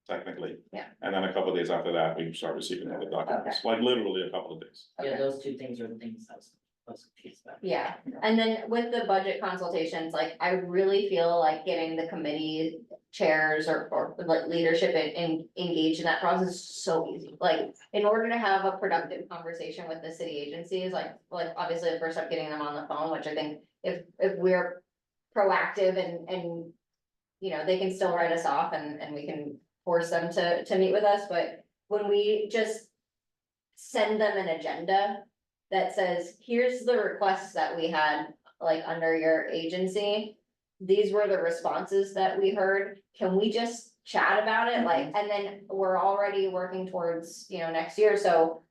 Technically. Yeah. And then a couple of days after that, we start receiving all the documents, like literally a couple of days. Yeah, Okay. those two things are the things I was confused about. Yeah, and then with the budget consultations, like, I really feel like getting the committee chairs or like leadership and engaged in that process is so easy. Like, in order to have a productive conversation with the city agencies, like obviously the first step, getting them on the phone, which I think if we're proactive and they can still write us off and we can force them to meet with us, but when we just send them an agenda that says, here's the requests that we had, like, under your agency. These were the responses that we heard. Can we just chat about it? Like, and then we're already working towards, next year, so.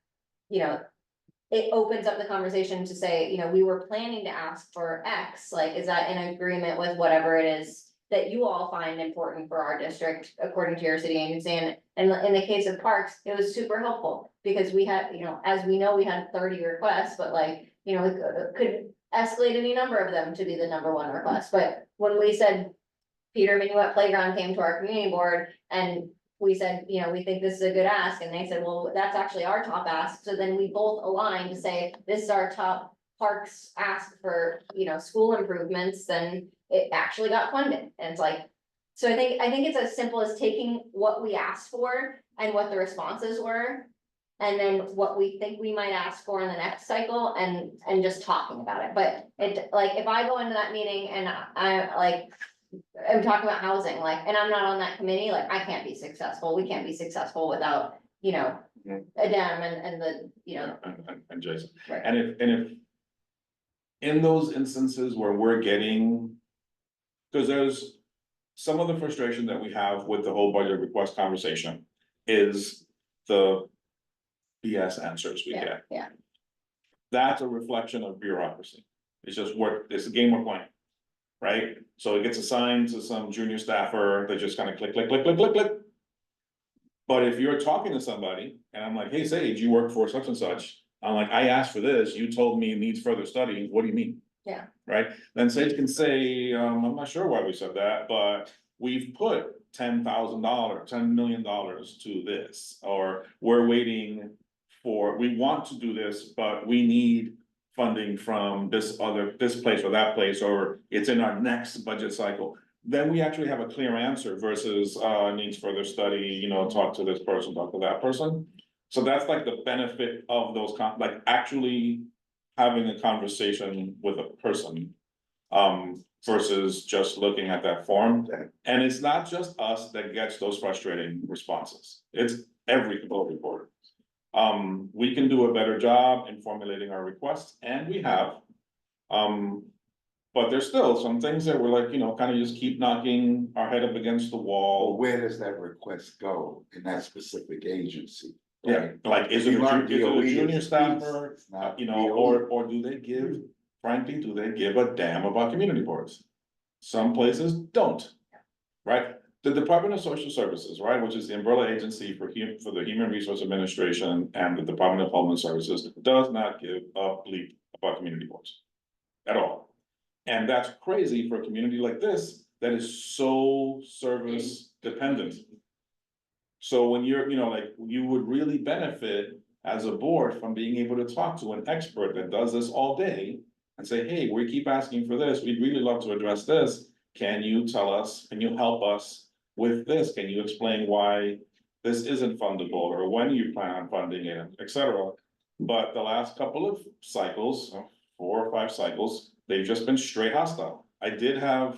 It opens up the conversation to say, we were planning to ask for X, like, is that in agreement with whatever it is that you all find important for our district, according to your city agency? And in the case of parks, it was super helpful, because we had, as we know, we had 30 requests, but like, we could escalate any number of them to be the number one request. But when we said Peter Minuet Playground came to our community board and we said, we think this is a good ask, and they said, well, that's actually our top ask. So then we both aligned to say, this is our top parks ask for, school improvements, then it actually got funded. And it's like, so I think it's as simple as taking what we asked for and what the responses were. And then what we think we might ask for in the next cycle, and just talking about it. But it, like, if I go into that meeting and I'm talking about housing, like, and I'm not on that committee, like, I can't be successful. We can't be successful without, Adam and the, And Jason, Right. and if. In those instances where we're getting. Cause some of the frustration that we have with the whole budget request conversation is the BS answers we Yeah, get. yeah. That's a reflection of bureaucracy. It's just it's a game we're playing. Right? So it gets assigned to some junior staffer that just kind of click, click, click, click, click, click. But if you're talking to somebody and I'm like, hey, Sage, you work for such and such. I'm like, I asked for this, you told me it needs further study. What do you mean? Yeah. Right? Then Sage can say, I'm not sure why we said that, but we've put $10 million to this, or we're waiting for, we want to do this, but we need funding from this place or that place, or it's in our next budget cycle. Then we actually have a clear answer versus, needs further study, talk to this person, talk to that person. So that's like the benefit of those, like actually having a conversation with a person. Versus just looking at that form. And it's not just us that gets those frustrating responses. It's every vote reporter. We can do a better job in formulating our requests, and we have. But there's still some things that we're like, kind of just keep knocking our head up against the Well, wall. where does that request go in that specific agency? Yeah, right? like, is it We learned a DOE is junior peace, staffer, it's not or do they give, frankly, do they give a damn about community boards? Some places don't, right? The Department of Social Services, right, which is the umbrella agency for the Human Resource Administration and the Department of Homeland Services, does not give a bleep about community boards at all. And that's crazy for a community like this that is so service dependent. So when you're, like, you would really benefit as a board from being able to talk to an expert that does this all day and say, hey, we keep asking for this, we'd really love to address this. Can you tell us, can you help us with this? Can you explain why this isn't fundable, or when you plan on funding it, et cetera? But the last couple of cycles, 4 or 5 cycles, they've just been straight hostile. I did have,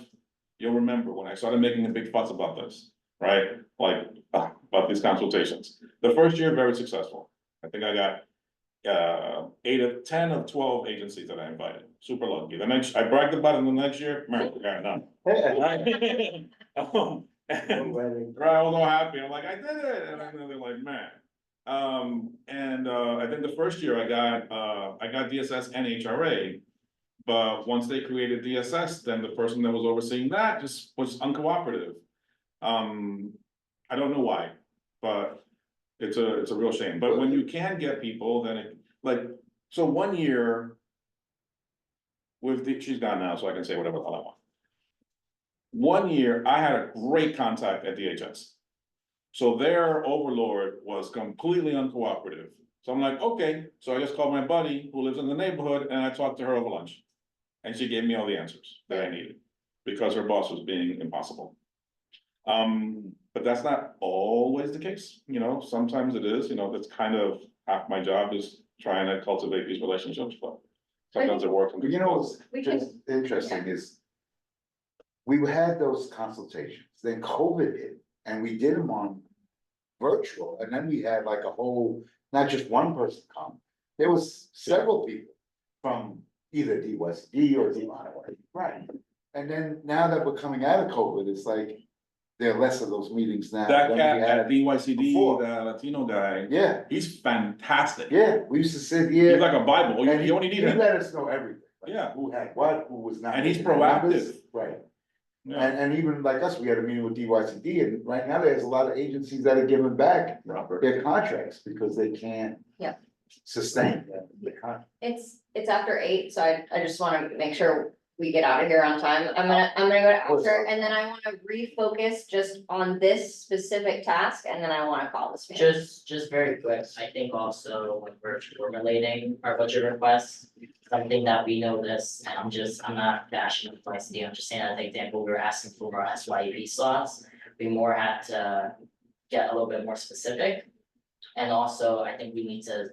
you'll remember when I started making a big fuss about this, right? Like, about these consultations. The first year, very successful. I think I got 8 of 10 of 12 agencies that I invited. Super lucky. The next, I bragged about it in the next year, man, I got none. And I was all happy. I'm like, I did it. And then they're like, man. I think the first year I got DSS and HRA. But once they created DSS, then the person that was overseeing that just was uncooperative. I don't know why, but it's a real shame. But when you can get people, then it, like, so one year she's gone now, so I can say whatever the hell I want. One year, I had a great contact at DHS. So their overlord was completely uncooperative. So I'm like, okay, so I just called my buddy who lives in the neighborhood and I talked to her over lunch. And she gave me all the answers that I needed because her boss was being impossible. But that's not always the case, sometimes it is, that's kind of half my job is trying to cultivate these relationships, but sometimes it works. But what's We just interesting is we had those consultations, then COVID hit, and we did them on virtual, and then we had like a whole, not just one person come. There was several people from either DWSD or DIY, right? And then now that we're coming out of COVID, it's like there are less of those meetings now. That than cat we had at DYCD, before. the Latino guy, Yeah, he's fantastic. yeah, we used to sit He's here. like a Bible, and you only need he him. let us know everything. Like, Yeah. who had what, who was not. And he's making the numbers. proactive. Right. Yeah. And even like us, we had a meeting with DYCD, and right now there's a lot of agencies that are giving back their contracts because they can't. Yeah. Sustain the contract. It's after 8, so I just wanna make sure we get out of here on time. I'm gonna go to after, and then I wanna refocus just on this specific task, and then I wanna call this meeting. Just very quick, I think also when we're formulating our budget requests, something that we notice, and I'm not bashing the YCD, I'm just saying, as an example, we were asking for our SYEB slots. We more had to get a little bit more specific. And also, I think we need to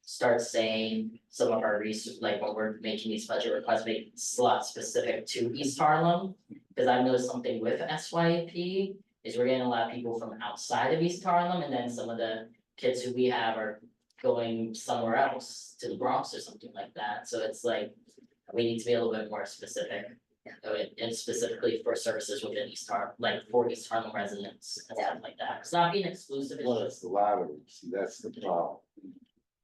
start saying some of our like when we're making these budget requests, make slots specific to East Harlem. Cause I've noticed something with SYP is we're getting a lot of people from outside of East Harlem, and then some of the kids who we have are going somewhere else to the Bronx or something like that. So it's like, we need to be a little bit more specific. And specifically for services within East Harlem, like for East Harlem residents and stuff like that. It's not being exclusive, it's Well, just. it's the lottery, see, that's the problem.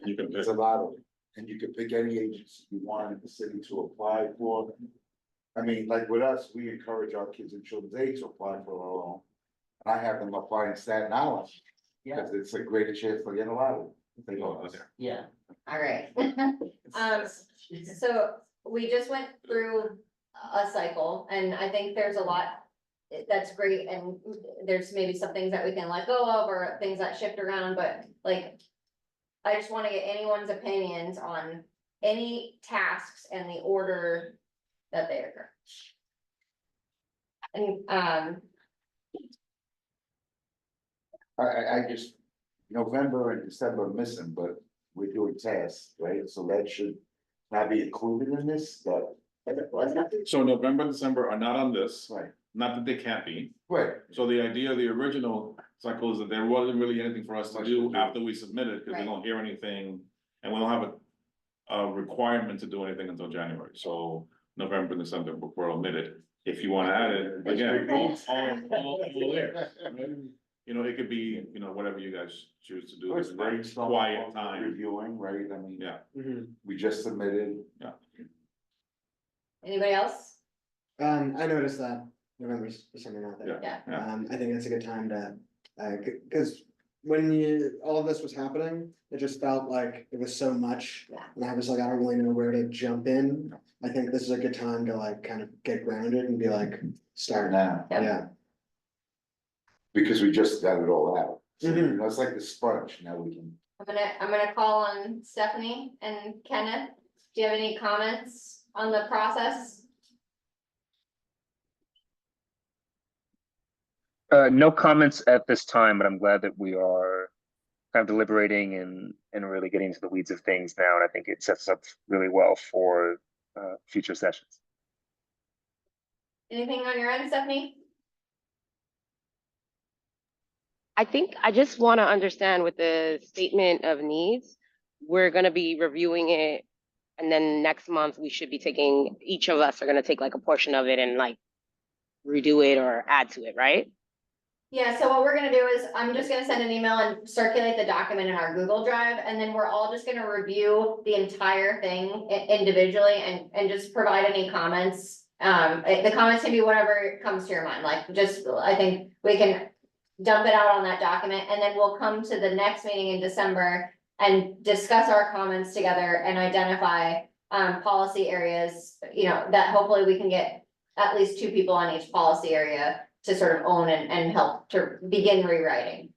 You can, It's a lottery, and you can pick any agency you want in the city to apply for. I mean, like with us, we encourage our kids in children's aid to apply for our own. And I have them apply in Staten Island, Yeah, because it's a greater chance to get a lottery. if They go out there. yeah. Alright. So we just went through a cycle and I think there's a lot that's great and there's maybe some things that we can let go of or things that shift around, but like. I just wanna get anyone's opinions on any tasks and the order that they occur. And, I just, November and December are missing, but we're doing tests, right? So that should not be included in this, but. so November, December are not on this, Right, not that they can't be. right, So the idea of the original cycle is that there wasn't really anything for us to do after we submitted, because we don't hear anything. And we don't have a requirement to do anything until January, so November, and December were omitted. If you wanna add it, again, all there. You know, it could be, you know, whatever you guys choose to do. It's brainstorming, Quiet time, reviewing, right? I mean. yeah. We just submitted. anybody else? I noticed that November's December not there. Yeah. Yeah. I think it's a good time to, cause when all of this was happening, it just felt like it was so much. Yeah. And I was like, I don't really know where to jump in. I think this is a good time to like kind of get grounded and be like, start now, Yep. yeah. Because we just got it all out. So, Mhm. you know, it's like the sponge, now we can. I'm gonna call on Stephanie and Kenneth. Do you have any comments on the process? No comments at this time, but I'm glad that we are kind of deliberating and really getting into the weeds of things now. And I think it sets us up really well for future sessions. Anything on your end, Stephanie? I think I just want to understand with the statement of needs, we're going to be reviewing it. And then next month we should be taking, each of us are going to take like a portion of it and like redo it or add to it, right? Yeah, so what we're gonna do is, I'm just gonna send an email and circulate the document in our Google Drive, and then we're all just gonna review the entire thing individually and just provide any comments. The comments can be whatever comes to your mind, like, just, I think we can dump it out on that document, and then we'll come to the next meeting in December and discuss our comments together and identify, policy areas, you know, that hopefully we can get at least 2 people on each policy area to sort of own and help to begin rewriting.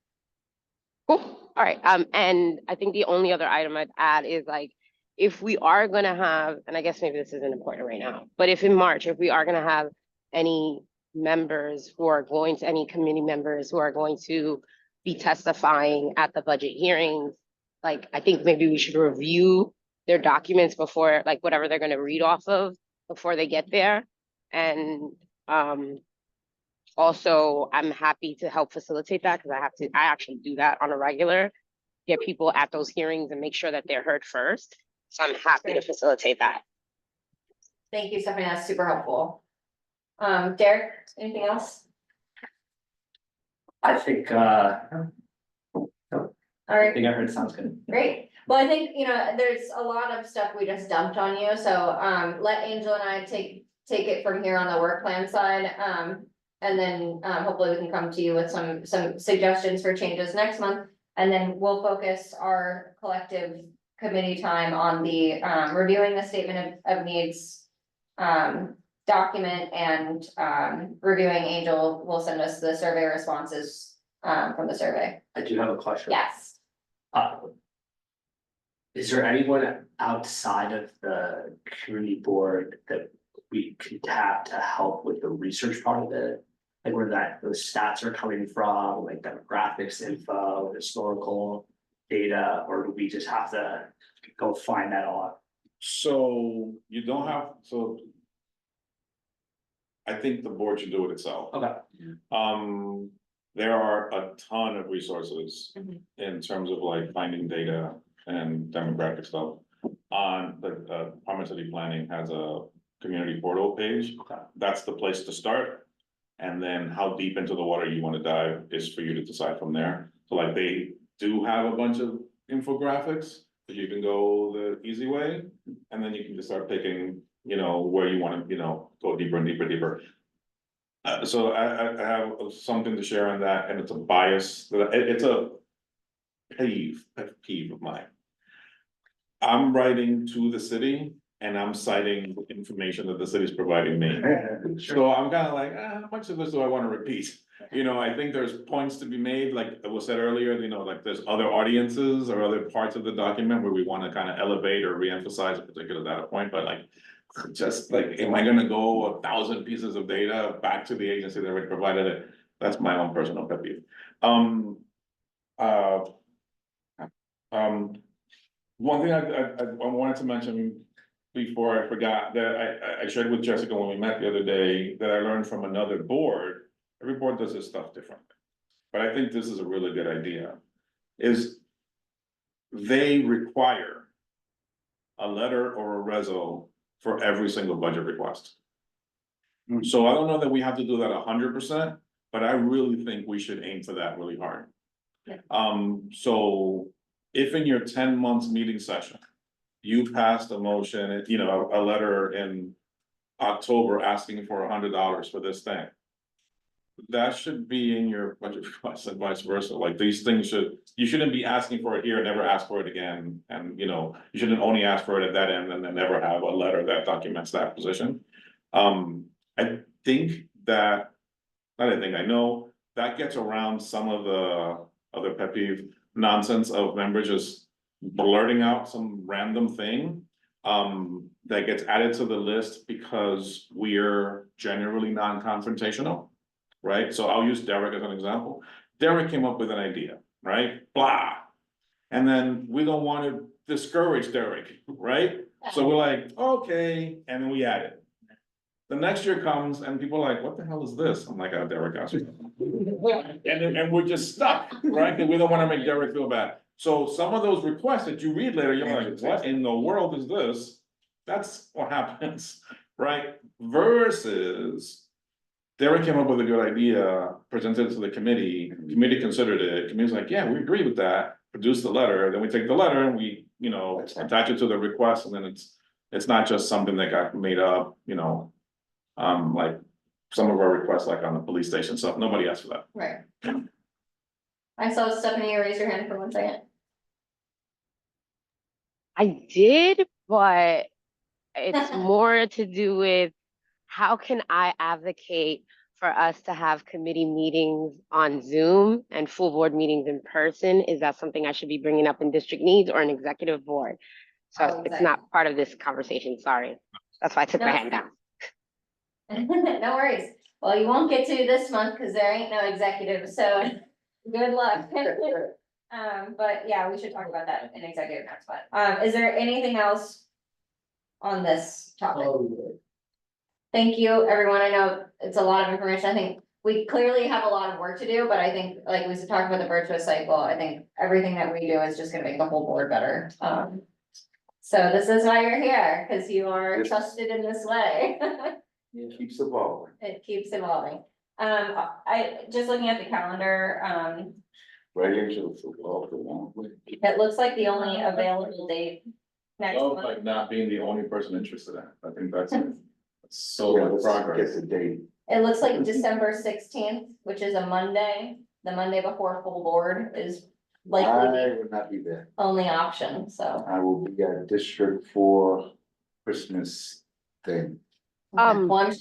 Cool. All right. And I think the only other item I'd add is like, if we are gonna have, and I guess maybe this isn't important right now, but if in March, if we are gonna have any members who are going to, any committee members who are going to be testifying at the budget hearings, like, I think maybe we should review their documents before, like, whatever they're gonna read off of before they get there. And, also, I'm happy to help facilitate that because I actually do that on a regular, get people at those hearings and make sure that they're heard first. So I'm happy to facilitate that. Thank you, Stephanie, that's super helpful. Derek, anything else? I think, All I right, think I heard it sounds good. great. Well, I think, you know, there's a lot of stuff we just dumped on you, so, let Angel and I take it from here on the work plan side. And then, hopefully we can come to you with some suggestions for changes next month. And then we'll focus our collective committee time on the, reviewing the statement of needs. Document and, reviewing Angel will send us the survey responses, from the survey. I do have a question. Yes. Is there anyone outside of the community board that we could tap to help with the research part of it? Like where those stats are coming from, like demographics info, historical data, or do we just have to go find that all? So you don't have, so. I think the board should do it itself. Okay. There are a ton of resources Mhm. in terms of like finding data and demographic stuff. On the Department of City Planning has a community portal page. That's the place to start. And then how deep into the water you wanna dive is for you to decide from there. So like they do have a bunch of infographics, but you can go the easy way. And then you can just start picking, you know, where you wanna, you know, go deeper and deeper, deeper. So I have something to share on that, and it's a bias, it's a pet peeve of mine. I'm writing to the city and I'm citing information that the city's providing me. So I'm kind of like, how much of this do I want to repeat? You know, I think there's points to be made, like it was said earlier, you know, like there's other audiences or other parts of the document where we want to kind of elevate or reemphasize a particular data point, but like. Just like, am I gonna go 1,000 pieces of data back to the agency that already provided it? That's my own personal pet peeve. One thing I wanted to mention before I forgot, that I shared with Jessica when we met the other day, that I learned from another board. Every board does this stuff differently, but I think this is a really good idea, is they require a letter or a reso for every single budget request. So I don't know that we have to do that 100%, but I really think we should aim for that really hard. Yeah. So if in your 10 months meeting session, you passed a motion, you know, a letter in October asking for $100 for this thing. That should be in your budget request and vice versa, like these things you shouldn't be asking for it here, never ask for it again. And you know, you shouldn't only ask for it at that end and then never have a letter that documents that position. I think that, not I think, I know, that gets around some of the other pet peeve nonsense of members just blurting out some random thing. That gets added to the list because we're generally non-confrontational. Right, so I'll use Derek as an example. Derek came up with an idea, right? Blah. And then we don't want to discourage Derek, right? So we're like, okay, and then we add it. The next year comes and people are like, what the hell is this? I'm like, oh, Derek asked me. And we're just stuck, right? Because we don't want to make Derek feel bad. So some of those requests that you read later, you're like, what in the world is this? That's what happens, right? Versus Derek came up with a good idea, presented it to the committee considered it, committee's like, yeah, we agree with that, produce the letter, then we take the letter and we, you know, attach it to the request, and then it's not just something that got made up, you know. Like some of our requests, like on the police station stuff, nobody asked for that. Right. I saw Stephanie raise your hand for 1 second. I did, but it's more to do with how can I advocate for us to have committee meetings on Zoom and full board meetings in person? Is that something I should be bringing up in district needs or an executive board? So it's not part of this conversation, sorry. That's why I took my hand down. No worries. Well, you won't get to this month because there ain't no executive, so good luck. But yeah, we should talk about that in executive next month. Is there anything else on this topic? Thank you, everyone. I know it's a lot of information. I think we clearly have a lot of work to do, but I think, like we talked about the virtuous cycle, I think everything that we do is just gonna make the whole board better. So this is why you're here, because you are trusted in this way. It keeps evolving. It keeps evolving. I, just looking at the calendar, Right into the football for one. it looks like the only available date next Oh, month. like not being the only person interested in it, I think that's so Yeah, much let's progress. get the date. It looks like December 16th, which is a Monday, the Monday before full board is likely I the would not be there. only option, so. I will be at district for Christmas thing. Well, I'm-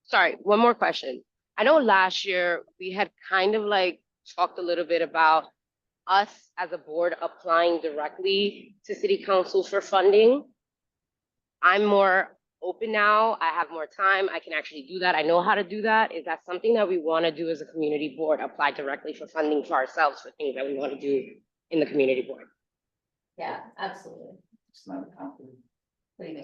Sorry, one more question. I know last year we had kind of like talked a little bit about us as a board applying directly to city council for funding. I'm more open now. I have more time. I can actually do that. I know how to do that. Is that something that we want to do as a community board, apply directly for funding for ourselves for things that we want to do in the community board? Yeah, absolutely. It's not a conflict. What do you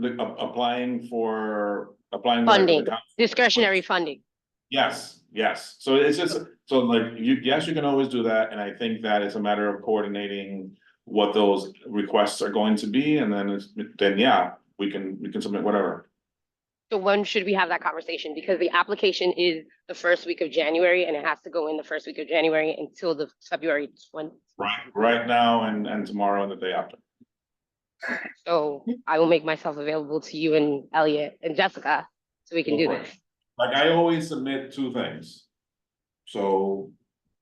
think? Applying for Funding, discretionary funding. Yes, yes, so it's just, so like, yes, you can always do that, and I think that it's a matter of coordinating what those requests are going to be, and then yeah, we can submit whatever. So when should we have that conversation? Because the application is the first week of January and it has to go in the first week of January until the February 20th. Right now and tomorrow and the day after. So I will make myself available to you and Elliot and Jessica so we can Go do for it. this. Like I always submit 2 things. So,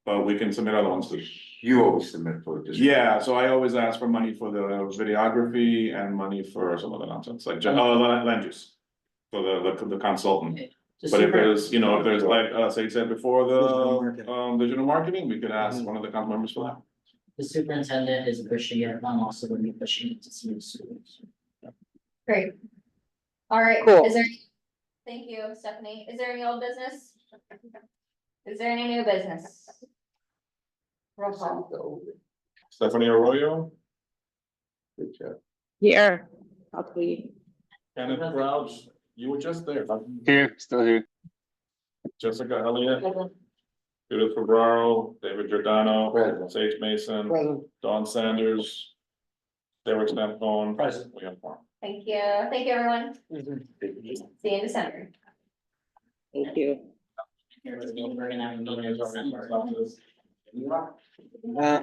but we can submit other ones too. You always submit for it. Yeah, so I always ask for money for the videography and money for some other nonsense, like, land use. For the consultant, The but if super- there's, you know, if there's like, say you said before Digital marketing. digital marketing, we could ask Mhm. one of the council members for that. The superintendent is pushing it, I'm also gonna be pushing it to see the schools. Great. All right, Cool. is there, thank you, Stephanie. Is there any old business? Is there any new business? Roll call. Stephanie Arroyo, Good job. Here, I'll please. Kenneth Crouch, you were just there, Here, still here. Jessica Elliott, Judith Ferraro, David Giordano, Present. Sage Mason, Present. Dawn Sanders, Derek Stampone. Present. We have one. Thank you, everyone. See you in December. Thank you. We're gonna have a meeting in December. Uh,